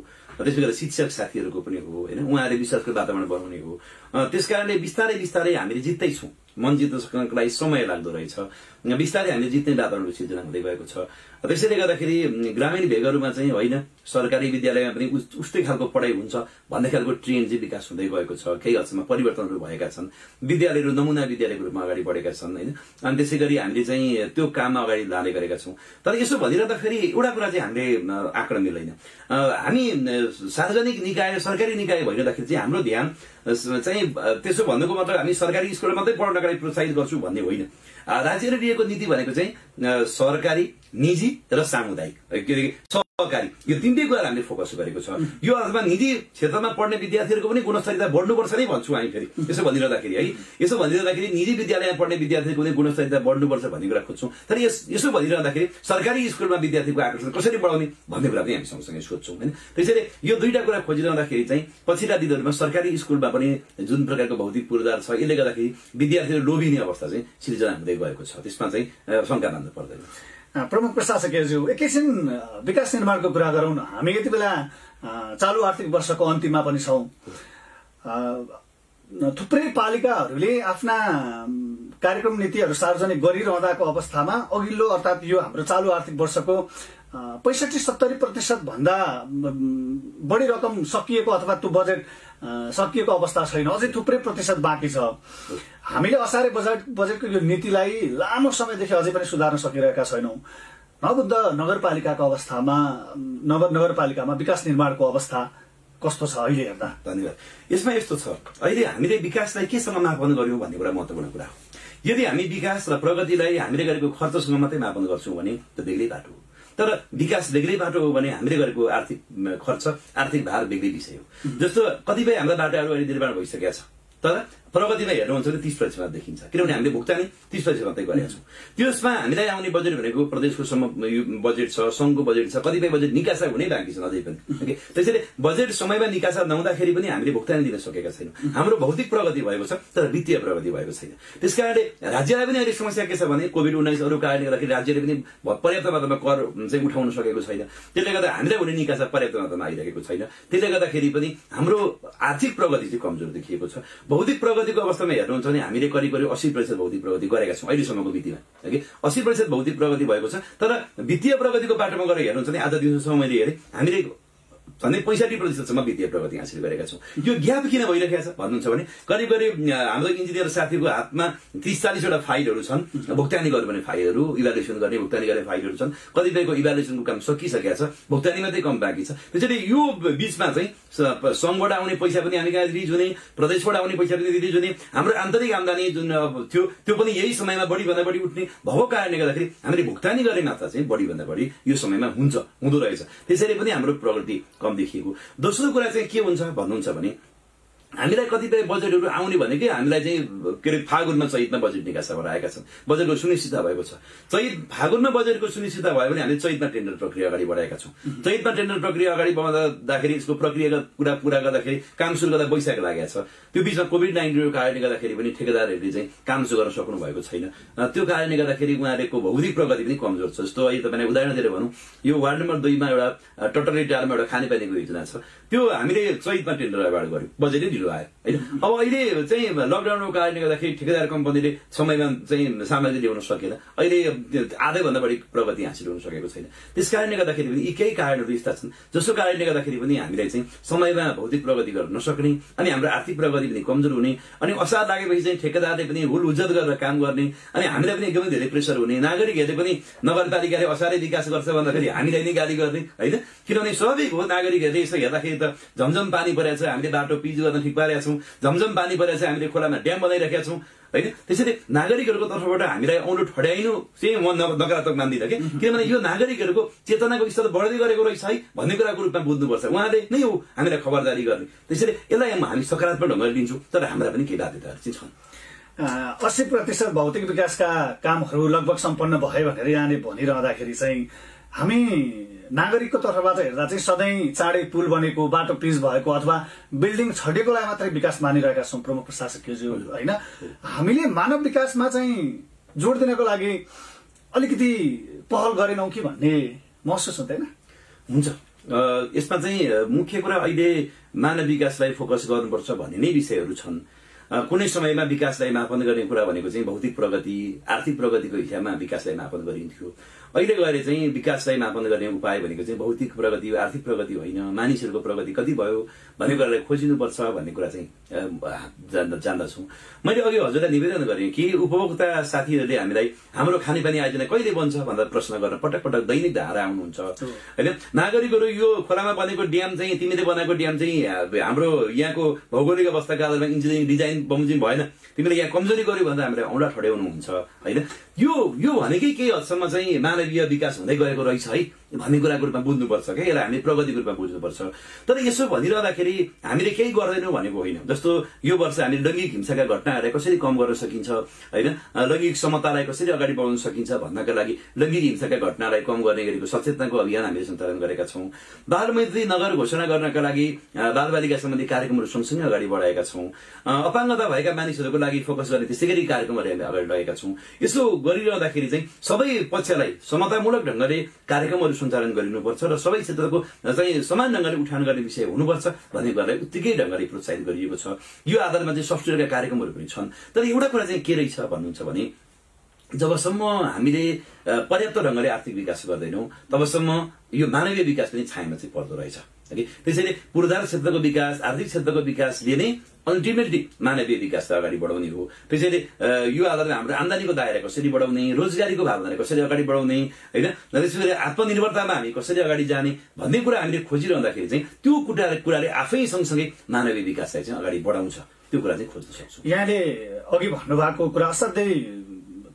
त्यसै गरी शिक्षक साथीहरूको पनि हो होइन, उहाँहरूले विश्वासको वातावरण बनाउने हो। त्यसकारणले बिस्तारै बिस्तारै हामीले जित्दैछौँ। मन जित्न सक्नको लागि समय लाग्दो रहेछ। बिस्तारै हामीले जित्ने वातावरणको सिर्जना हुँदै गएको छ। त्यसैले गर्दाखेरि ग्रामीण भेगहरूमा चाहिँ होइन सरकारी विद्यालयमा पनि उस्तै खालको पढाइ हुन्छ भन्ने खालको ट्रेन्ड चाहिँ विकास हुँदै गएको छ। केही हदसम्म परिवर्तनहरू भएका छन्। विद्यालयहरू नमुना विद्यालयको रूपमा अगाडि बढेका छन् होइन। अनि त्यसै गरी हामीले चाहिँ त्यो काममा अगाडि लाने गरेका छौँ। तर यसो भनिरहँदाखेरि एउटा कुरा चाहिँ हामीले आँक्न मिल्दैन। हामी सार्वजनिक निकाय सरकारी निकाय भइरहँदाखेरि चाहिँ हाम्रो ध्यान चाहिँ त्यसो भन्नुको मतलब हामी सरकारी स्कुलमा मात्रै पढ्नका लागि प्रोत्साहित गर्छु भन्ने होइन। राज्यले लिएको नीति भनेको चाहिँ सरकारी, निजी र सामुदायिक सहकारी, यो तीनटै कुरा हामीले फोकस गरेको छ। यो अर्थमा निजी क्षेत्रमा पढ्ने विद्यार्थीहरूको पनि गुणस्तरीयता बढ्नुपर्छ नै भन्छु हामी फेरि। यसो भनिरहँदाखेरि है, यसो भनिरहँदाखेरि निजी विद्यालयमा पढ्ने विद्यार्थीहरूको पनि गुणस्तरीयता बढ्नुपर्छ भन्ने कुरा खोज्छौँ। तर यसो भनिरहँदाखेरि सरकारी स्कुलमा विद्यार्थीको आकर्षण कसरी बढाउने भन्ने कुरा पनि हामी सँगसँगै सोध्छौँ होइन। त्यसैले यो दुईटा कुरा खोजिरहँदाखेरि चाहिँ पछिल्ला दिनहरूमा सरकारी स्कुलमा पनि जुन प्रकारको भौतिक पूर्वाधार छ यसले गर्दाखेरि विद्यार्थीहरू लोभिने अवस्था चाहिँ सिर्जना हुँदै गएको छ। त्यसमा चाहिँ शङ्का मान्नु पर्दैन। प्रमुख प्रशासकज्यू, एकैछिन विकास निर्माणको कुरा गरौँ न। हामी यति बेला चालु आर्थिक वर्षको अन्तिममा पनि छौँ। थुप्रै पालिकाहरूले आफ्ना कार्यक्रम नीतिहरू सार्वजनिक गरिरहँदाको अवस्थामा अघिल्लो अर्थात् यो हाम्रो चालु आर्थिक वर्षको 65-70% भन्दा बढी रकम सकिएको अथवा त्यो बजेट सकिएको अवस्था छैन। अझै थुप्रै प्रतिशत बाँकी छ। हामीले असारे बजेटको यो नीतिलाई लामो समयदेखि अझै पनि सुधार्न सकिरहेका छैनौँ। नवबुद्ध नगरपालिकाको अवस्थामा नगरपालिकामा विकास निर्माणको अवस्था कस्तो छ अहिले हेर्दा? धन्यवाद। यसमा यस्तो छ, अहिले हामीले विकासलाई केसँग मापन गर्यौं भन्ने कुरा महत्त्वपूर्ण कुरा हो। यदि हामी विकास र प्रगतिलाई हामीले गरेको खर्चसँग मात्रै मापन गर्छौं भने त बेग्लै बाटो हो। तर विकास बेग्लै बाटो हो भने हामीले गरेको आर्थिक खर्च, आर्थिक भार बेग्लै विषय हो। जस्तो कतिपय हाम्रा बाटाहरू अहिले निर्माण भइसकेका छ, तर प्रगतिमा हेर्नुहुन्छ भने 30% देखिन्छ, किनभने हामीले भुक्तानी 30% मात्रै गरेका छौँ। त्यसमा हामीलाई आउने बजेट भनेको प्रदेशको बजेट छ, संघको बजेट छ, कतिपय बजेट निकासा हुनै बाँकी छ अझै पनि। त्यसैले बजेट समयमा निकासा नहुँदाखेरि पनि हामीले भुक्तानी दिन सकेका छैनौँ। हाम्रो भौतिक प्रगति भएको छ तर वित्तीय प्रगति भएको छैन। त्यसकारणले राज्यलाई पनि अहिले समस्या के छ भने कोभिड-19 अरू कारणले गर्दाखेरि राज्यले पनि पर्याप्त मात्रामा कर चाहिँ उठाउन सकेको छैन। त्यसले गर्दा हामीलाई हुने निकासा पर्याप्त मात्रामा आइरहेको छैन। त्यसले गर्दाखेरि पनि हाम्रो आर्थिक प्रगति चाहिँ कमजोर देखिएको छ। भौतिक प्रगतिको अवस्थामा हेर्नुहुन्छ भने हामीले करिब 80% भौतिक प्रगति गरेका छौँ अहिलेसम्मको मितिमा। 80% भौतिक प्रगति भएको छ, तर वित्तीय प्रगतिको बाटोमा गएर हेर्नुहुन्छ भने आज दिउँसोसम्म मैले हेरेँ हामीले झन्डै 65%सम्म वित्तीय प्रगति हासिल गरेका छौँ। यो ग्याप किन भइरहेको छ भन्नुहुन्छ भने करिब हाम्रो इन्जिनियर साथीको हातमा 30-40 वटा फाइलहरू छन्, भुक्तानी गर्नुपर्ने फाइलहरू, इभ्यालुएसन गर्ने भुक्तानी गर्ने फाइलहरू छन्। कतिपयको इभ्यालुएसनको काम सकिसकेको छ, भुक्तानी मात्रै कम बाँकी छ। त्यसैले यो बीचमा चाहिँ संघबाट आउने पैसा पनि हामी कहाँ रिलिज हुने, प्रदेशबाट आउने पैसा पनि रिलिज हुने, हाम्रो आन्तरिक आम्दानी जुन थियो त्यो पनि यही समयमा बढीभन्दा बढी उठ्ने भएको कारणले गर्दाखेरि हामीले भुक्तानी गर्ने मात्रा चाहिँ बढीभन्दा बढी यो समयमा हुँदो रहेछ। त्यसैले पनि हाम्रो प्रगति कम देखिएको। दोस्रो कुरा चाहिँ के हुन्छ भन्नुहुन्छ भने हामीलाई कतिपय बजेटहरू आउने भनेकै हामीलाई चाहिँ के अरे फागुनमा चैतमा बजेट निकासा भएर आएका छन्, बजेटको सुनिश्चितता भएको छ। फागुनमा बजेटको सुनिश्चितता भयो भने हामीले चैतमा टेन्डर प्रक्रिया अगाडि बढाएका छौँ। चैतमा टेन्डर प्रक्रिया अगाडि बढाउँदाखेरि यसको प्रक्रियागत कुरा पूरा गर्दाखेरि काम सुरु गर्दा वैशाख लागेको छ। त्यो बीचमा कोभिड-19 कारणले गर्दाखेरि पनि ठेकेदारहरूले चाहिँ काम सुरु गर्न सक्नु भएको छैन। त्यो कारणले गर्दाखेरि उहाँहरूको भौतिक प्रगति पनि कमजोर छ। जस्तो अहिले तपाईँलाई उदाहरण दिएर भनौँ, यो वार्ड नम्बर 2 मा एउटा टटली डारमा एउटा खानेपानीको योजना छ, त्यो हामीले चैतमा टेन्डर अगाडि गर्यौँ, बजेटै ढिलो आयो होइन। अब अहिले चाहिँ लकडाउनको कारणले गर्दाखेरि ठेकेदार कम्पनीले समयमा चाहिँ सामग्री ल्याउन सकेन, अहिले आधैभन्दा बढी प्रगति हासिल हुन सकेको छैन। त्यस कारणले गर्दाखेरि पनि यी केही कारणहरू यस्ता छन् जसको कारणले गर्दाखेरि पनि हामीलाई चाहिँ समयमा भौतिक प्रगति गर्न नसक्ने अनि हाम्रो आर्थिक प्रगति पनि कमजोर हुने अनि असार लागेपछि चाहिँ ठेकेदारले पनि हुल उज्जत गरेर काम गर्ने अनि हामीलाई पनि एकदमै धेरै प्रेसर हुने, नागरिकहरूले पनि नगरपालिकाले असारै विकास गर्छ भन्दाखेरि हामीलाई नै गाली गर्ने होइन। किनभने स्वाभाविक हो, नागरिकहरूले यसो हेर्दाखेरि त झमझम पानी परेको छ, हामीले बाटो पिच गर्न ठिक पारेका छौँ, झमझम पानी परेको छ, हामीले खोलामा ड्याम बनाइरहेका छौँ होइन। त्यसैले नागरिकहरूको तर्फबाट हामीलाई औँलो ठड्याइनु चाहिँ म नकारात्मक मान्दिनँ कि, किनभने यो नागरिकहरूको चेतनाको स्तर बढ्दै गरेको रहेछ है भन्ने कुराको रूपमा बुझ्नुपर्छ, उहाँले नै हो हामीलाई खबरदारी गर्ने। त्यसैले यसलाई हामी सकारात्मक ढङ्गले लिन्छौँ, तर हाम्रा पनि केही बाध्यताहरू चाहिँ छन्। 80% भौतिक विकासका कामहरू लगभग सम्पन्न भयो भनेर यहाँले भनिरहँदाखेरि चाहिँ हामी नागरिकको तर्फबाट हेर्दा चाहिँ सधैँ चाँडै पुल बनेको, बाटो पिच भएको अथवा बिल्डिङ छडेकोलाई मात्रै विकास मानिरहेका छौँ प्रमुख प्रशासकज्यू होइन। हामीले मानव विकासमा चाहिँ जोड दिनको लागि अलिकति पहल गरेनौँ कि भन्ने महसुस हुँदैन? हुन्छ, यसमा चाहिँ मुख्य कुरा अहिले मानव विकासलाई फोकस गर्नुपर्छ भन्ने नै विषयहरू छन्। कुनै समयमा विकासलाई मापन गर्ने कुरा भनेको चाहिँ भौतिक प्रगति, आर्थिक प्रगतिको हिसाबमा विकासलाई मापन गरिन्थ्यो। अहिले गएर चाहिँ विकासलाई मापन गर्ने उपाय भनेको चाहिँ भौतिक प्रगति, आर्थिक प्रगति होइन, मानिसहरूको प्रगति कति भयो भन्ने कुरालाई खोजिनुपर्छ भन्ने कुरा चाहिँ जान्दछौँ। मैले अघि हजुरलाई निवेदन गरेँ कि उपभोक्ता साथीहरूले हामीलाई हाम्रो खानेपानी आयोजना कहिले बन्छ भनेर प्रश्न गर्न पटक पटक दैनिक धारा आउनुहुन्छ होइन। नागरिकहरू यो खोलामा बनेको ड्याम चाहिँ, तिमीले बनाएको ड्याम चाहिँ हाम्रो यहाँको भौगोलिक अवस्थाका आधारमा इन्जिनियरिङ डिजाइन बमोजिम भएन, तिमीले यहाँ कमजोरी गर्यो भन्दा हामीलाई औँला ठड्याउनुहुन्छ होइन। यो भनेकै केही हदसम्म चाहिँ मानवीय विकास हुँदै गएको रहेछ है भन्ने कुराको रूपमा बुझ्नुपर्छ क्या, यसलाई हामीले प्रगतिको रूपमा बुझ्नुपर्छ। तर यसो भनिरहँदाखेरि हामीले केही गर्दैनौँ भनेको होइन। जस्तो यो वर्ष हामीले लैङ्गिक हिंसाका घटनाहरूलाई कसरी कम गर्न सकिन्छ होइन, लैङ्गिक समतालाई कसरी अगाडि बढाउन सकिन्छ भन्नका लागि लैङ्गिक हिंसाका घटनालाई कम गर्ने गरेको सचेतनाको अभियान हामीले सञ्चालन गरेका छौँ। बालमैत्री नगर घोषणा गर्नका लागि बालबालिका सम्बन्धी कार्यक्रमहरू सँगसँगै अगाडि बढाएका छौँ। अपाङ्गता भएका मानिसहरूको लागि फोकस गर्ने त्यसै गरी कार्यक्रमहरू हामीले अगाडि लगेका छौँ। यसो गरिरहँदाखेरि चाहिँ सबै पक्षलाई समतामूलक ढङ्गले कार्यक्रमहरू सञ्चालन गरिनुपर्छ र सबै क्षेत्रको चाहिँ समान ढङ्गले उठान गर्ने विषय हुनुपर्छ भन्ने कुरालाई उत्तिकै ढङ्गले प्रोत्साहित गरिएको छ। यो आधारमा चाहिँ सफ्टवेयरका कार्यक्रमहरू पनि छन्। तर एउटा कुरा चाहिँ के रहेछ भन्नुहुन्छ भने जबसम्म हामीले पर्याप्त ढङ्गले आर्थिक विकास गर्दैनौँ तबसम्म यो मानवीय विकास पनि छायामा चाहिँ पर्दो रहेछ। त्यसैले पूर्वाधार क्षेत्रको विकास, आर्थिक क्षेत्रको विकासले नै अल्टिमेटली मानवीय विकासलाई अगाडि बढाउने हो। त्यसैले यो आधारमा हाम्रो आम्दानीको दायरा कसरी बढाउने, रोजगारीको भावनालाई कसरी अगाडि बढाउने होइन, त्यसैले आत्मनिर्भरतामा हामी कसरी अगाडि जाने भन्ने कुरा हामीले खोजिरहँदाखेरि चाहिँ त्यो कुराले आफै सँगसँगै मानवीय विकासलाई चाहिँ अगाडि बढाउँछ, त्यो कुरा चाहिँ खोज्न सक्छौँ। यहाँले अघि भन्नुभएको कुरा असाध्यै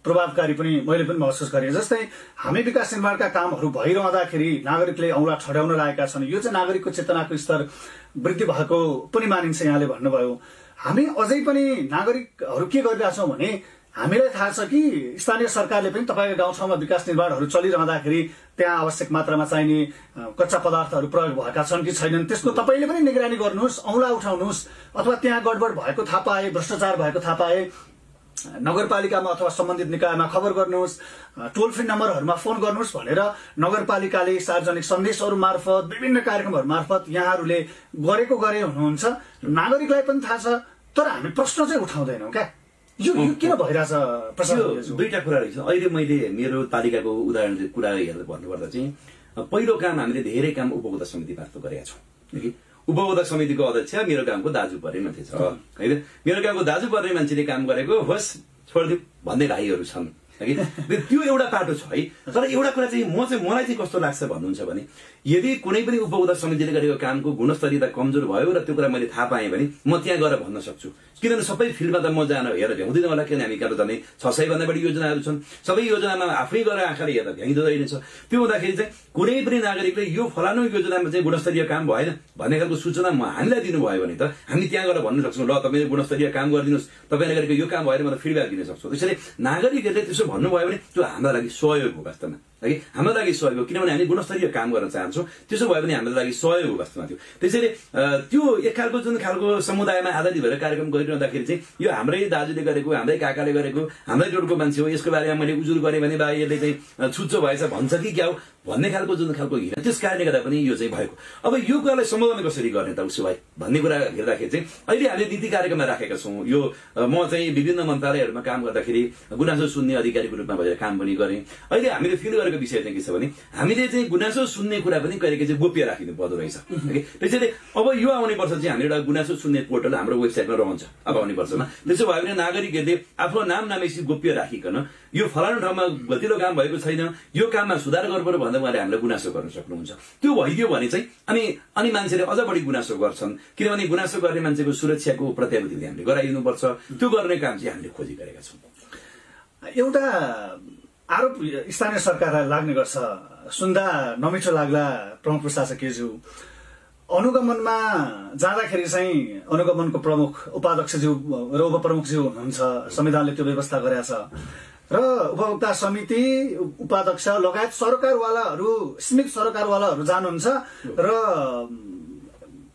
प्रभावकारी पनि मैले पनि महसुस गरेँ। जस्तै हामी विकास निर्माणका कामहरू भइरहँदाखेरि नागरिकले औँला ठड्याउन लागेका छन्। यो चाहिँ नागरिकको चेतनाको स्तर वृद्धि भएको पनि मानिन्छ। यहाँले भन्नुभयो हामी अझै पनि नागरिकहरू के गरिरहेछौँ भने हामीलाई थाहा छ कि स्थानीय सरकारले पनि तपाईँको गाउँठाउँमा विकास निर्माणहरू चलिरहँदाखेरि त्यहाँ आवश्यक मात्रामा चाहिने कच्चा पदार्थहरू प्रयोग भएका छन् कि छैनन् त्यसको तपाईँले पनि निगरानी गर्नुहोस्, औँला उठाउनुहोस्, अथवा त्यहाँ गडबड भएको थाहा पाए, भ्रष्टाचार भएको थाहा पाए नगरपालिकामा अथवा सम्बन्धित निकायमा खबर गर्नुहोस्, टोल फ्री नम्बरहरूमा फोन गर्नुहोस् भनेर नगरपालिकाले सार्वजनिक सन्देशहरू मार्फत विभिन्न कार्यक्रमहरू मार्फत यहाँहरूले गरेको गरे हुनुहुन्छ। नागरिकलाई पनि थाहा छ, तर हामी प्रश्न चाहिँ उठाउँदैनौँ क्या। यो किन भइरहेछ प्रशासन? दुईटा कुरा रहेछ। अहिले मैले मेरो पालिकाको उदाहरण कुरा हेर्दा भन्नुपर्दा चाहिँ पहिलो काम हामीले धेरै काम उपभोक्ता समिति मार्फत गरेका छौँ। उपभोक्ता समितिको अध्यक्ष मेरो गाउँको दाजु पर्ने मान्छे छ होइन, मेरो गाउँको दाजु पर्ने मान्छेले काम गरेको होस् छोडिदिउँ भन्ने राईहरू छन् है। त्यो एउटा पाटो छ है। तर एउटा कुरा चाहिँ मलाई चाहिँ कस्तो लाग्छ भन्नुहुन्छ भने यदि कुनै पनि उपभोक्ता समितिले गरेको कामको गुणस्तरीयता कमजोर भयो र त्यो कुरा मैले थाहा पाएँ भने म त्यहाँ गएर भन्न सक्छु। किनभने सबै फिल्डमा त म जान हेरेर भ्याउँदिनँ होला, किनभने हामी कहाँ जाने 600 भन्दा बढी योजनाहरू छन्। सबै योजनामा आफै गएर आँखाले हेर्दा भ्याइँदैन छ। त्यो हुँदाखेरि चाहिँ कुनै पनि नागरिकले यो फलानु योजनामा चाहिँ गुणस्तरीय काम भएन भन्ने खालको सूचना हामीलाई दिनुभयो भने त हामी त्यहाँ गएर भन्न सक्छौँ, ल तपाईँले गुणस्तरीय काम गरिदिनुहोस्, तपाईँले गरेको यो काम भएर म त फिडब्याक दिन सक्छु। त्यसैले नागरिकहरूले त्यसो भन्नुभयो भने त्यो हाम्रो लागि सहयोग हो वास्तवमा है, हाम्रो लागि सहयोग हो। किनभने हामी गुणस्तरीय काम गर्न चाहन्छौँ, त्यसो भयो भने हाम्रो लागि सहयोग हो वास्तवमा त्यो। त्यसैले त्यो एक खालको जुन खालको समुदायमा आधारित भएर कार्यक्रम गरिरहँदाखेरि चाहिँ यो हाम्रै दाजुले गरेको, हाम्रै काकाले गरेको, हाम्रै टोलको मान्छे हो, यसको बारेमा मैले उजुर गरेँ भने बा यसले चाहिँ छुच्चो भएछ भन्छ कि क्या हो भन्ने खालको जुन खालको हिँड, त्यस कारणले गर्दा पनि यो चाहिँ भएको। अब यो कुरालाई सम्बोधन कसरी गर्ने त उसो भए भन्ने कुरा हेर्दाखेरि चाहिँ अहिले हामीले नीति कार्यक्रममा राखेका छौँ। यो म चाहिँ विभिन्न मन्त्रालयहरूमा काम गर्दाखेरि गुनासो सुन्ने अधिकारीको रूपमा भएर काम पनि गरेँ। अहिले हामीले फिल गरेको विषय चाहिँ के छ भने हामीले चाहिँ गुनासो सुन्ने कुरा पनि कहिलेकाहीँ चाहिँ गोप्य राखिनु पर्दो रहेछ। त्यसैले अब यो आउने वर्ष चाहिँ हामीले एउटा गुनासो सुन्ने पोर्टल हाम्रो वेबसाइटमा रहन्छ अब आउने वर्षमा। त्यसो भयो भने नागरिकहरूले आफ्नो नाम नामेसी गोप्य राखिकन यो फलानु ठाउँमा गतिलो काम भएको छैन, यो काममा सुधार गर्नुपर्छ भन्दा उहाँले हामीलाई गुनासो गर्न सक्नुहुन्छ। त्यो भइदियो भने चाहिँ अनि मान्छेले अझ बढी गुनासो गर्छन्, किनभने गुनासो गर्ने मान्छेको सुरक्षाको प्रत्याभूति हामीले गराइदिनुपर्छ। त्यो गर्ने काम चाहिँ हामीले खोजी गरेका छौँ। एउटा आरोप स्थानीय सरकारलाई लाग्ने गर्छ, सुन्दा नमिठो लाग्ला प्रमुख प्रशासकज्यू, अनुगमनमा जाँदाखेरि चाहिँ अनुगमनको प्रमुख उपाध्यक्षज्यू र उपप्रमुखज्यू हुनुहुन्छ, संविधानले त्यो व्यवस्था गरेका छ र उपभोक्ता समिति उपाध्यक्ष लगायत सरकारवालाहरू, सीमित सरकारवालाहरू जानुहुन्छ र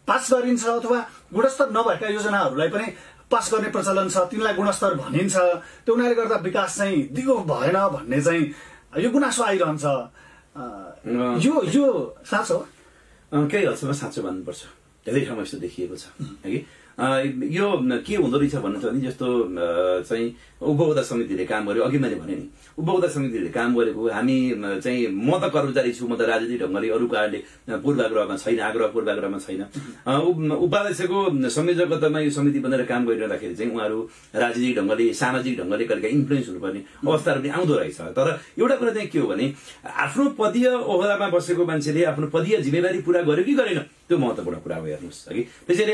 पास गरिन्छ अथवा गुणस्तर नभएका योजनाहरूलाई पनि पास गर्ने प्रचलन छ, तिनलाई गुणस्तर भनिन्छ। त्यो हुनाले गर्दा विकास चाहिँ दिगो भएन भन्ने चाहिँ यो गुनासो आइरहन्छ। यो साँचो हो? केही हदसम्म साँचो भन्नुपर्छ। धेरै ठाउँमा यस्तो देखिएको छ है। यो के हुँदो रहेछ भन्नु छ भने जस्तो चाहिँ उपभोक्ता समितिले काम गर्यो, अघि मैले भने नि उपभोक्ता समितिले काम गरेको, हामी चाहिँ म त कर्मचारी छु, म त राजनीतिक ढङ्गले अरू कारणले पूर्वाग्रहमा छैन, आग्रह पूर्वाग्रहमा छैन। उपाध्यक्षको संयोजकतामा यो समिति बनेर काम गरिरहँदाखेरि चाहिँ उहाँहरू राजनीतिक ढङ्गले, सामाजिक ढङ्गले कहिलेकाहीँ इन्फ्लुएन्स हुनुपर्ने अवस्थाहरू पनि आउँदो रहेछ। तर एउटा कुरा चाहिँ के हो भने आफ्नो पदीय ओहदामा बसेको मान्छेले आफ्नो पदीय जिम्मेवारी पूरा गर्यो कि गरेन त्यो महत्त्वपूर्ण कुरा हो, हेर्नुहोस् है। त्यसैले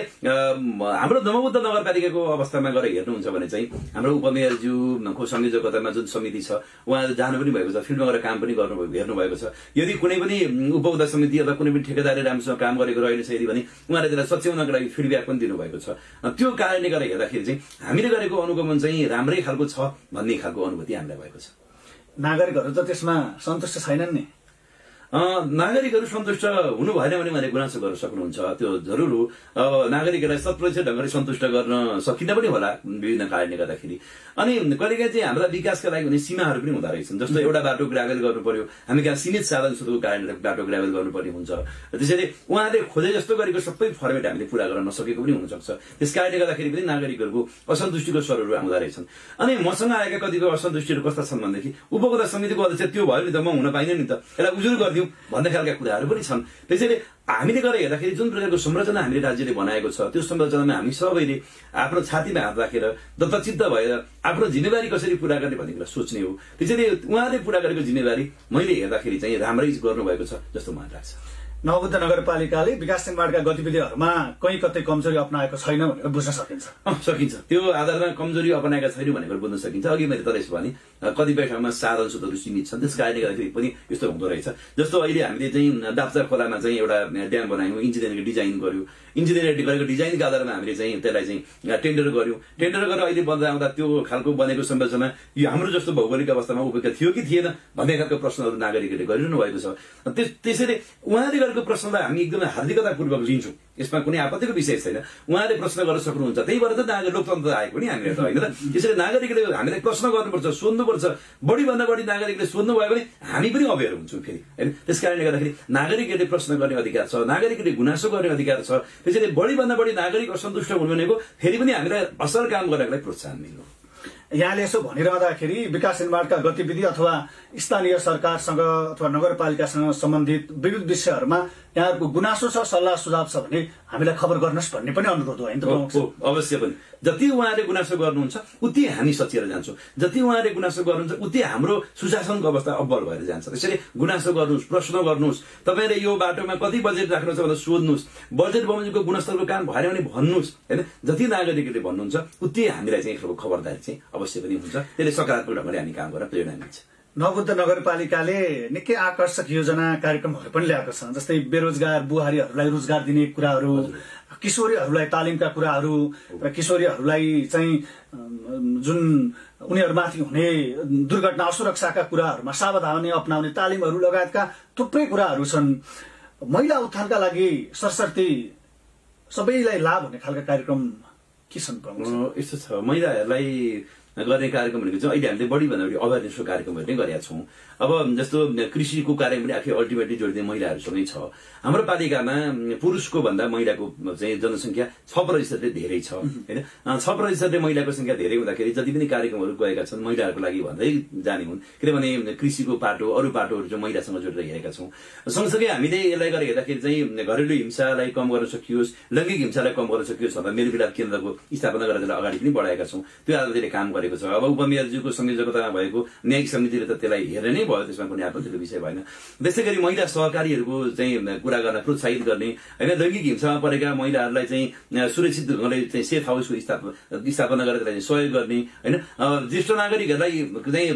हाम्रो नवबुद्ध नगरपालिकाको अवस्थामा गएर हेर्नुहुन्छ भने चाहिँ हाम्रो उपमेयरज्यूको संयोजकतामा जुन समिति छ उहाँहरू जानु पनि भएको छ, फिल्डमा गएर काम पनि हेर्नु भएको छ। यदि कुनै पनि उपभोक्ता समिति अथवा कुनै पनि ठेकेदारले राम्रोसँग काम गरेको रहेन छ यदि भने उहाँले त्यसलाई सच्याउनको लागि फिडब्याक पनि दिनुभएको छ। त्यो कारणले गर्दा हेर्दाखेरि चाहिँ हामीले गरेको अनुगमन चाहिँ राम्रै खालको छ भन्ने खालको अनुभूति हामीलाई भएको छ। नागरिकहरू त त्यसमा सन्तुष्ट छैनन् नि? नागरिकहरू सन्तुष्ट हुनु भएन भने उहाँले गुनासो गर्न सक्नुहुन्छ, त्यो जरुर हो। नागरिकहरूलाई 100% ढङ्गले सन्तुष्ट गर्न सकिन पनि होला विभिन्न कारणले गर्दाखेरि। अनि कहिलेकाहीँ चाहिँ हाम्रा विकासका लागि हुने सीमाहरू पनि हुँदो रहेछन्। जस्तो एउटा बाटो ग्राभेल गर्नु पर्यो, हामी कहाँ सीमित साधन स्रोतको कारणले बाटो ग्राभेल गर्नुपर्ने हुन्छ। त्यसैले उहाँले खोजे जस्तो गरेको सबै फर्मेट हामीले पूरा गर्न नसकेको पनि हुनसक्छ। त्यस कारणले गर्दाखेरि पनि नागरिकहरूको असन्तुष्टिको स्वरहरू आउँदो रहेछन्। अनि मसँग आएका कतिको असन्तुष्टिहरू कस्ता छन् भनेदेखि उपभोक्ता समितिको अध्यक्ष त्यो भयो नि त, म हुन पाइनँ नि त, यसलाई उजुर गरिदिउँ भन्ने खालका कुराहरू पनि छन्। त्यसैले हामीले गएर हेर्दाखेरि जुन प्रकारको संरचना हामीले राज्यले बनाएको छ त्यो संरचनामा हामी सबैले आफ्नो छातीमा हात राखेर दत्तचित्त भएर आफ्नो जिम्मेवारी कसरी पूरा गर्ने भन्ने कुरा सोच्ने हो। त्यसैले उहाँले पूरा गरेको जिम्मेवारी मैले हेर्दाखेरि चाहिँ राम्रै गर्नुभएको छ जस्तो मलाई लाग्छ। नवबुद्ध नगरपालिकाले विकास निर्माणका गतिविधिहरूमा कहीँ कतै कमजोरी अपनाएको छैन भनेर बुझ्न सकिन्छ। सकिन्छ, त्यो आधारमा कमजोरी अपनाएका छैन भनेर बुझ्न सकिन्छ। अघि मैले तर यसो भने कतिपय ठाउँमा साधन स्रोतहरू सीमित छन्, त्यस कारणले गर्दाखेरि पनि यस्तो हुँदो रहेछ। जस्तो अहिले हामीले चाहिँ दाप्चा खोलामा चाहिँ एउटा ड्याम बनायौँ, इन्जिनियरिङ डिजाइन गर्यो, इन्जिनियरिङ गरेको डिजाइनको आधारमा हामीले चाहिँ त्यसलाई चाहिँ टेन्डर गर्यौँ। टेन्डर गरेर अहिले बन्दा आउँदा त्यो खालको बनेको संरचना यो हाम्रो जस्तो भौगोलिक अवस्थामा उपयुक्त थियो कि थिएन भन्ने खालको प्रश्नहरू नागरिकहरूले गरिरहनु भएको छ। त्यसैले उहाँले गरेको प्रश्नलाई हामी एकदमै हार्दिकतापूर्वक लिन्छौँ, यसमा कुनै आपत्तिको विषय छैन। उहाँले प्रश्न गर्न सक्नुहुन्छ, त्यही भएर त लोकतन्त्र आएको नि हामीले त, होइन र? त्यसैले नागरिकले हामीलाई प्रश्न गर्नुपर्छ, सोध्नुपर्छ। बढीभन्दा बढी नागरिकले सोध्नु भयो भने हामी पनि अवेर हुन्छौँ फेरि, होइन? त्यस कारणले गर्दाखेरि नागरिकहरूले प्रश्न गर्ने अधिकार छ, नागरिकले गुनासो गर्ने अधिकार छ। त्यसैले बढीभन्दा बढी नागरिक असन्तुष्ट हुनु भनेको फेरि पनि हामीलाई असल काम गर्नलाई प्रोत्साहन मिल्नु। यहाँले यसो भनिरहँदाखेरि विकास निर्माणका गतिविधि अथवा स्थानीय सरकारसँग अथवा नगरपालिकासँग सम्बन्धित विविध विषयहरूमा यहाँहरूको गुनासो छ, सल्लाह सुझाव छ भने हामीलाई खबर गर्नुहोस् भन्ने पनि अनुरोध हो, होइन त? अवश्य पनि। जति उहाँले गुनासो गर्नुहुन्छ उति हामी सचिएर जान्छौँ, जति उहाँले गुनासो गर्नुहुन्छ उति हाम्रो सुशासनको अवस्था अब्बल भएर जान्छ। त्यसैले गुनासो गर्नुहोस्, प्रश्न गर्नुहोस्। तपाईँले यो बाटोमा कति बजेट राख्नु छ भनेर सोध्नुहोस्, बजेट बमोजिमको गुणस्तरको काम भएन भने भन्नुहोस्, होइन? जति नागरिकले भन्नुहुन्छ उति हामीलाई चाहिँ खबरदारी चाहिँ अवश्य पनि हुन्छ। त्यसले सकारात्मक ढङ्गले हामी काम गर्न प्रेरणा मिल्छ। नवबुद्ध नगरपालिकाले निकै आकर्षक योजना कार्यक्रमहरू पनि ल्याएको छ, जस्तै बेरोजगार बुहारीहरूलाई रोजगार दिने कुराहरू, किशोरीहरूलाई तालिमका कुराहरू र किशोरीहरूलाई चाहिँ जुन उनीहरूमाथि हुने दुर्घटना असुरक्षाका कुराहरूमा सावधानी अपनाउने तालिमहरू लगायतका थुप्रै कुराहरू छन्। महिला उत्थानका लागि सरसर्ती सबैलाई लाभ हुने खालका कार्यक्रम के छन्? यस्तो छ, महिलाहरूलाई गर्ने कार्यक्रम भनेको चाहिँ अहिले हामीले बढीभन्दा बढी अवेरनेसको कार्यक्रमहरू नै गरेका छौँ। अब जस्तो कृषिको कार्य पनि आखिर अल्टिमेटली जोडिने महिलाहरूसँगै छ। हाम्रो पालिकामा पुरुषको भन्दा महिलाको चाहिँ जनसङ्ख्या 6%ले धेरै छ, होइन? 6%ले महिलाको संख्या धेरै हुँदाखेरि जति पनि कार्यक्रमहरू गएका छन् महिलाहरूको लागि भन्दै जाने हुन्। किनभने कृषिको पाटो, अरू पाटोहरू चाहिँ महिलासँग जोडेर हेरेका छौँ। सँगसँगै हामीले यसलाई गरेर हेर्दाखेरि चाहिँ घरेलु हिंसालाई कम गर्न सकियोस्, लैङ्गिक हिंसालाई कम गर्न सकियोस् भनेर मेलमिलाप केन्द्रको स्थापना गरेर त्यसलाई अगाडि पनि बढाएका छौँ। त्यो आधारले काम गरेको छ। अब उपमेयरज्यूको संयोजकतामा भएको न्यायिक समितिले त त्यसलाई हेर्ने नै भयो, त्यसमा कुनै आपत्तिको विषय भएन। त्यसै गरी महिला सहकारीहरूको चाहिँ कुरा गर्न प्रोत्साहित गर्ने, होइन? लैङ्गिक हिंसामा परेका महिलाहरूलाई चाहिँ सुरक्षित ढङ्गले चाहिँ सेफ हाउसको स्थापना गरेर त्यसलाई सहयोग गर्ने, होइन? ज्येष्ठ नागरिकहरूलाई चाहिँ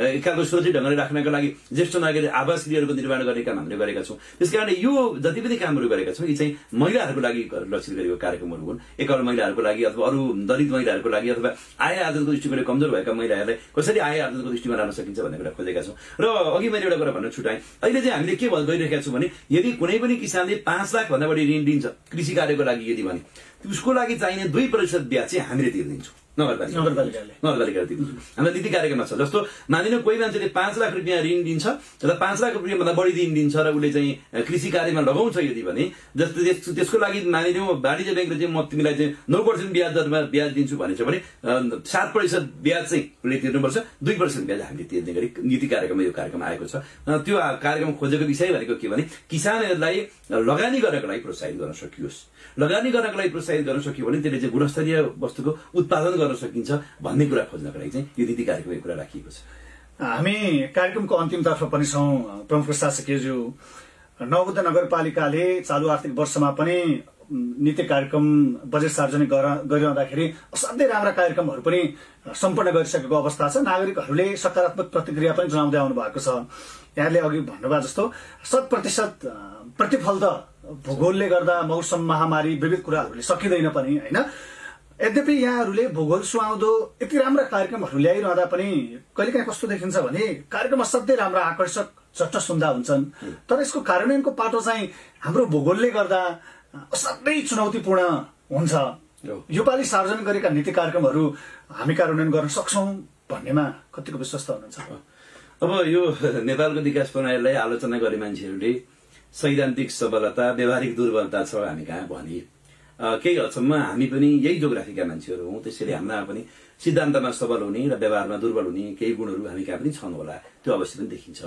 एक खालको सुरक्षित ढङ्गले राख्नका लागि ज्येष्ठ नागरिक आवास गृहहरूको निर्माण गर्ने काम हामीले गरेका छौँ। त्यस कारणले यो जति पनि कामहरू गरेका छौँ यी चाहिँ महिलाहरूको लागि लक्षित गरेको कार्यक्रमहरू हुन्। एकल महिलाहरूको लागि अथवा अरू दलित महिलाहरूको लागि अथवा आय आर्जनको दृष्टिकोणले कमजोर भएका महिलाहरूलाई कसरी आय आर्जनको दृष्टिमा लान सकिन्छ भन्ने कुरा खोजेका छौँ। र अघि मैले एउटा कुरा भन्न छुटाएँ, अहिले चाहिँ हामीले के गरिरहेका छौँ भने यदि कुनै पनि किसानले 5 लाख भन्दा बढी ऋण दिन्छ कृषि कार्यको लागि यदि भने उसको लागि चाहिने 2% ब्याज चाहिँ हामीले तिर्दिन्छौँ, नगरपालिकाले दिन्छ। हाम्रो नीति कार्यक्रममा छ। जस्तो मानिलिनु कोही मान्छेले 5 लाख रुपियाँ ऋण दिन्छ र 5 लाख रुपियाँभन्दा बढी ऋण दिन्छ र उसले चाहिँ कृषि कार्यमा लगाउँछ यदि भने जस्तो त्यसको लागि मानिलिनु वाणिज्य ब्याङ्कले चाहिँ म तिमीलाई चाहिँ 9% ब्याज दरमा ब्याज दिन्छु भनेछ भने 7% ब्याज चाहिँ उसले तिर्नुपर्छ, 2% ब्याज हामीले तिर्ने गरी नीति कार्यक्रममा यो कार्यक्रम आएको छ। त्यो कार्यक्रम खोजेको विषय भनेको के भने किसानहरूलाई लगानी गर्नको लागि प्रोत्साहित गर्न सकियोस्। लगानी गर्नको लागि प्रोत्साहित गर्न सकियो भने त्यसले चाहिँ गुणस्तरीय वस्तुको उत्पादन गर्न सकिन्छ भन्ने कुरा खोज्नको लागि चाहिँ यो नीति कार्यक्रमको कुरा राखिएको छ। हामी कार्यक्रमको अन्तिमतर्फ पनि छौँ। प्रमुख प्रशासकज्यू, नवबुद्ध नगरपालिकाले चालु आर्थिक वर्षमा पनि नीति कार्यक्रम बजेट सार्वजनिक गरिरहँदाखेरि असाध्यै राम्रा कार्यक्रमहरू पनि सम्पन्न गरिसकेको अवस्था छ। नागरिकहरूले सकारात्मक प्रतिक्रिया पनि जनाउँदै आउनु भएको छ। यहाँले अघि भन्नुभयो जस्तो 100% प्रतिफल त भूगोलले गर्दा मौसम महामारी विविध कुराहरूले सकिँदैन पनि, होइन? यद्यपि यहाँहरूले भूगोल सुहाउँदो यति राम्रा कार्यक्रमहरू ल्याइरहँदा पनि कहिलेकाहीँ कस्तो देखिन्छ भने कार्यक्रम असाध्यै राम्रा आकर्षक झट्ट सुन्दा हुन्छन्, तर यसको कार्यान्वयनको पाटो चाहिँ हाम्रो भूगोलले गर्दा असाध्यै चुनौतीपूर्ण हुन्छ। योपालि सार्वजनिक गरेका नीति कार्यक्रमहरू हामी कार्यान्वयन गर्न सक्छौँ भन्नेमा कतिको विश्वस्त हुनुहुन्छ? अब यो नेपालको विकास प्रणालीलाई आलोचना गर्ने मान्छेहरूले सैद्धान्तिक सबलता, व्यावहारिक दुर्बलता छ हामी कहाँ भने केही हदसम्म हामी पनि यही जोग्राफीका मान्छेहरू हौँ। त्यसैले हाम्रा पनि सिद्धान्तमा सबल हुने र व्यवहारमा दुर्बल हुने केही गुणहरू हामी कहाँ पनि छन् होला, त्यो अवश्य पनि देखिन्छ।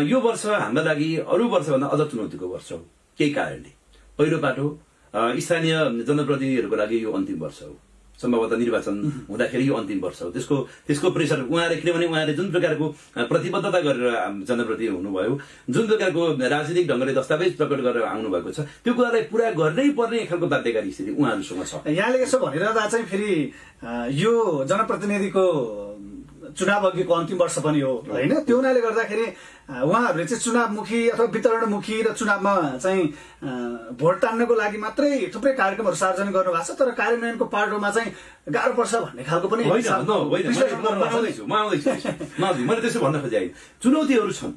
यो वर्ष हाम्रो लागि अरू वर्षभन्दा अझ चुनौतीको वर्ष हो केही कारणले। पहिलो पाटो स्थानीय जनप्रतिनिधिहरूको लागि यो अन्तिम वर्ष हो, सम्भवतः निर्वाचन हुँदाखेरि यो अन्तिम वर्ष हो। त्यसको प्रेसर किनभने उहाँले जुन प्रकारको प्रतिबद्धता गरेर जनप्रति हुनुभयो, जुन प्रकारको राजनीतिक ढङ्गले दस्तावेज प्रकट गरेर आउनुभएको छ, त्यो कुरालाई पूरा गर्नै पर्ने खालको बाध्यकारी स्थिति उहाँहरूसँग छ। यहाँले यसो भनिरहँदा चाहिँ फेरि यो जनप्रतिनिधिको चुनाव अघिको अन्तिम वर्ष पनि हो होइन, त्यो हुनाले गर्दाखेरि उहाँहरूले चाहिँ चुनावमुखी अथवा वितरणमुखी र चुनावमा चाहिँ भोट तान्नको लागि मात्रै थुप्रै कार्यक्रमहरू सार्वजनिक गर्नु भएको छ, तर कार्यान्वयनको पाटोमा चाहिँ गाह्रो पर्छ भन्ने खालको पनि मैले त्यसो भन्न खोजेँ। चुनौतीहरू छन्,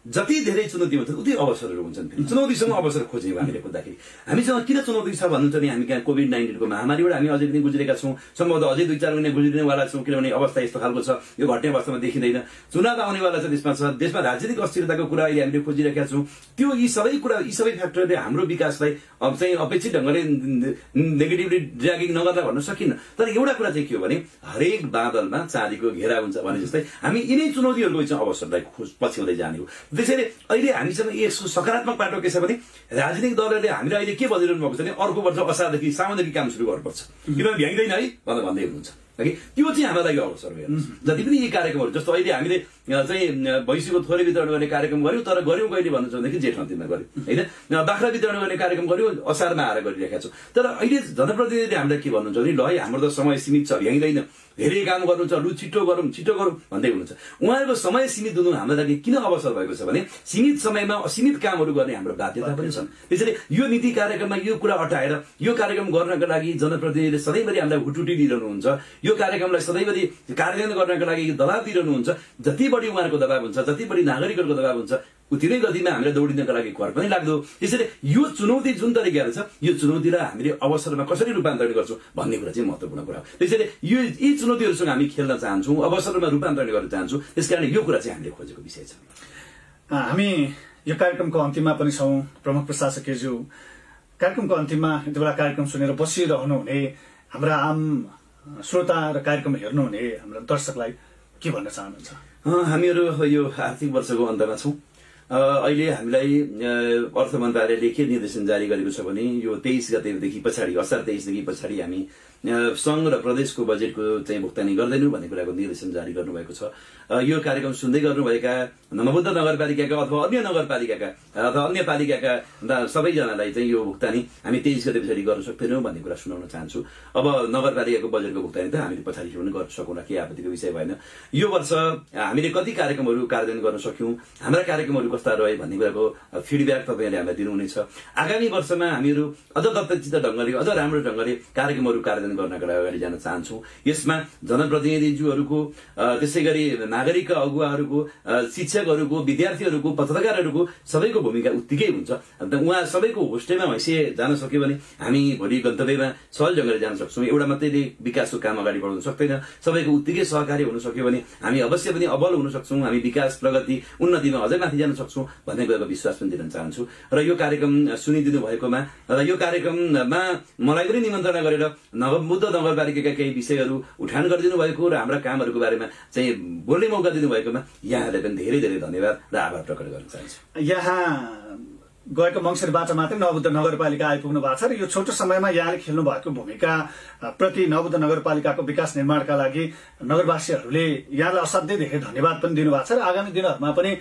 जति धेरै चुनौती हुन्छ उति अवसरहरू हुन्छन्। फेरि चुनौतीसँग अवसर खोज्यौँ हामीले खोज्दाखेरि हामीसँग किन चुनौती छ भन्नुहुन्छ भने हामी कहाँ कोभिड-19 को महामारीबाट हामी अझै पनि गुज्रेका छौँ, सम्भवतः अझै 2-4 महिना गुज्रिनेवाला छौँ, किनभने अवस्था यस्तो खालको छ, यो घट्ने अवस्थामा देखिँदैन। चुनाव आउनेवाला छ, त्यसमा छ देशमा राजनीतिक अस्थिरताको कुरा अहिले हामीले खोजिरहेका छौँ। त्यो यी सबै फ्याक्टरले हाम्रो विकासलाई चाहिँ अपेक्षित ढङ्गले नेगेटिभली ड्र्यागिङ नगर्दा भन्न सकिन्न। तर एउटा कुरा चाहिँ के हो भने हरेक बादलमा चाँदीको घेरा हुन्छ भने जस्तै हामी यिनै चुनौतीहरूको चाहिँ अवसरलाई पछ्याउँदै जाने हो। त्यसैले अहिले हामीसँग यसको सकारात्मक पाटो के छ भने राजनीतिक दलहरूले हामीले अहिले के भनिरहनु भएको छ भने अर्को वर्ष असारदेखि साउनदेखि काम सुरु गर्नुपर्छ, किनभने भ्याइँदैन है भन्दै हुनुहुन्छ। त्यो चाहिँ हाम्रो लागि अवसर हो। हेर्नुहोस्, जति पनि यी कार्यक्रमहरू जस्तो अहिले हामीले चाहिँ भैँसीको थोरै वितरण गर्ने कार्यक्रम गर्यौँ, तर गर्यौँ कहिले भन्नु छ भनेदेखि जेठ अन्तिममा गर्यौँ होइन। बाख्रा वितरण गर्ने कार्यक्रम गर्यौँ, असारमा आएर गरिरहेका छौँ। तर अहिले जनप्रतिनिधिले हामीलाई के भन्नुहुन्छ भने ल है हाम्रो त समय सीमित छ, भ्याइँदैन, धेरै काम गर्नु छ, लु छिटो गरौँ भन्दै हुनुहुन्छ। उहाँहरूको समय सीमित हुनु हाम्रो लागि किन अवसर भएको छ भने सीमित समयमा असीमित कामहरू गर्ने हाम्रो बाध्यता पनि छन्। त्यसैले यो नीति कार्यक्रममा यो कुरा अटाएर यो कार्यक्रम गर्नका लागि जनप्रतिनिधिले सधैँभरि हामीलाई हुटुटी दिइरहनुहुन्छ, यो कार्यक्रमलाई सधैँभरि कार्यान्वयन गर्नका लागि दबाब दिइरहनुहुन्छ। जति बढी उहाँहरूको दबाब हुन्छ, जति बढी नागरिकहरूको दबाब हुन्छ, उति नै गतिमा हामीले दौडिनका लागि घर पनि लाग्दो। त्यसैले यो चुनौती जुन तरिकाले छ, यो चुनौतीलाई हामीले अवसरमा कसरी रूपान्तरण गर्छौँ भन्ने कुरा चाहिँ महत्त्वपूर्ण कुरा हो। त्यसैले यी चुनौतीहरूसँग हामी खेल्न चाहन्छौँ, अवसरमा रूपान्तरण गर्न चाहन्छौँ। त्यसकारण यो कुरा चाहिँ हामीले खोजेको विषय छ। हामी यो कार्यक्रमको अन्तिममा पनि छौँ। प्रमुख प्रशासकज्यू, कार्यक्रमको अन्तिममा यति बेला कार्यक्रम सुनेर बसिरहनुहुने हाम्रा आम श्रोता र कार्यक्रम हेर्नुहुने हाम्रा दर्शकलाई के भन्न चाहनुहुन्छ? हामीहरू यो आर्थिक वर्षको अन्तमा छौँ। अहिले हामीलाई अर्थ मन्त्रालयले के निर्देशन जारी गरेको छ भने यो 23 गतेदेखि पछाडि, असार 23 देखि पछाडि हामी संघ र प्रदेशको बजेटको चाहिँ भुक्तानी गर्दैनौँ भन्ने कुराको निर्देशन जारी गर्नुभएको छ। यो कार्यक्रम सुन्दै गर्नुभएका नवबुद्ध नगरपालिकाका अथवा अन्य नगरपालिकाका अथवा अन्य पालिकाका सबैजनालाई चाहिँ यो भुक्तानी हामी 23 गते पछाडि गर्न सक्दैनौँ भन्ने कुरा सुनाउन चाहन्छु। अब नगरपालिकाको बजेटको भुक्तानी त हामीले पछाडि पनि गर्न सकौँला, केही आपत्तिको विषय भएन। यो वर्ष हामीले कति कार्यक्रमहरू कार्यान्वयन गर्न सक्यौँ, हाम्रा कार्यक्रमहरू कस्ता रहे भन्ने कुराको फिडब्याक तपाईँहरूले हामीलाई दिनुहुनेछ। आगामी वर्षमा हामीहरू अझ दत्तचित्त ढङ्गले, अझ राम्रो ढङ्गले कार्यक्रमहरू कार्यान्वयन गर्नका लागि अगाडि जान चाहन्छौँ। यसमा जनप्रतिनिधिज्यूहरूको, त्यसै गरी नागरिक अगुवाहरूको, शिक्षकहरूको, विद्यार्थीहरूको, पत्रकारहरूको सबैको भूमिका उत्तिकै हुन्छ। उहाँ सबैको होस्टेमा हैसिए जान सक्यो भने हामी भोलि गन्तव्यमा सहज ढङ्गले जान सक्छौँ। एउटा मात्रै विकासको काम अगाडि बढाउन सक्दैन, सबैको उत्तिकै सहकारी हुन सक्यो भने हामी अवश्य पनि अब्बल हुन सक्छौँ, हामी विकास, प्रगति, उन्नतिमा अझै माथि जान सक्छौँ भन्ने कुराको विश्वास पनि दिन चाहन्छु। र यो कार्यक्रम सुनिदिनु भएकोमा र यो कार्यक्रममा मलाई पनि निमन्त्रणा गरेर नवबुद्ध नगरपालिकाका केही विषयहरू उठान गरिदिनु भएको र हाम्रा कामहरूको बारेमा चाहिँ बोल्ने मौका दिनुभएकोमा यहाँहरूलाई पनि धेरै धेरै धन्यवाद र आभार प्रकट गर्न चाहन्छु। यहाँ गएको मङ्सिरबाट मात्रै नवबुद्ध नगरपालिका आइपुग्नु भएको छ र यो छोटो समयमा यहाँले खेल्नु भएको भूमिका प्रति नवबुद्ध नगरपालिकाको विकास निर्माणका लागि नगरवासीहरूले यहाँलाई असाध्यै धेरै धन्यवाद पनि दिनुभएको छ र आगामी दिनहरूमा पनि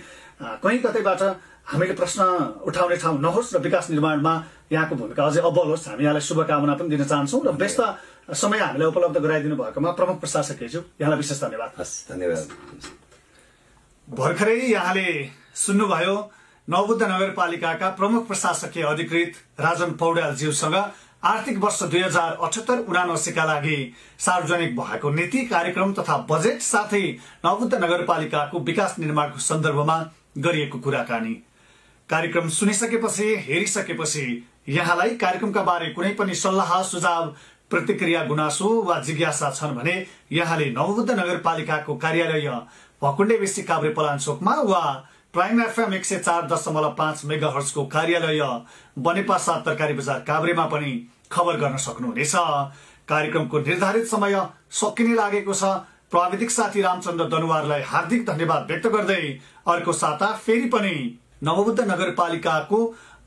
कहीँ कतैबाट हामीले प्रश्न उठाउने ठाउँ नहोस् र विकास निर्माणमा यहाँको भूमिका अझै अब्बल होस्, हामी यहाँलाई शुभकामना पनि दिन चाहन्छौँ। र व्यस्त समय हामीलाई उपलब्ध गराइदिनु भएकोमा प्रमुख प्रशासकज्यू यहाँलाई विशेष धन्यवाद। धन्यवाद। भर्खरै यहाँले सुन्नुभयो नवबुद्ध नगरपालिकाका प्रमुख प्रशासकीय अधिकृत राजन पौड्यालज्यूसँग आर्थिक वर्ष 2078-79 का लागि सार्वजनिक भएको नीति कार्यक्रम तथा बजेट साथै नवबुद्ध नगरपालिकाको विकास निर्माणको सन्दर्भमा गरिएको कुराकानी। कार्यक्रम सुनिसकेपछि, हेरिसकेपछि यहाँलाई कार्यक्रमका बारे कुनै पनि सल्लाह, सुझाव, प्रतिक्रिया, गुनासो वा जिज्ञासा छन् भने यहाँले नवबुद्ध नगरपालिकाको कार्यालय भकुण्डे बेसी काभ्रे पलाञ्चोकमा वा प्राइम एफएम 104.5 मेगाहर्ज को कार्यालय बनेपा 7 तरकारी बजार काभ्रेमा पनि खबर गर्न सक्नुहुनेछ। कार्यक्रमको निर्धारित समय सकिने लागेको छ। प्राविधिक साथी रामचन्द्र दनुवारलाई हार्दिक धन्यवाद व्यक्त गर्दै अर्को साता फेरि पनि नवबुद्ध नगरपालिकाको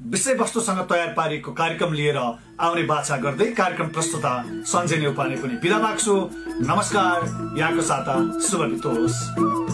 विषयवस्तुसँग तयार पारिएको कार्यक्रम लिएर आउने बाछा गर्दै कार्यक्रम प्रस्तुता सञ्जय नेउपाने पनि बिदा माग्छु। नमस्कार, यहाँको साता शुभ बितोस्।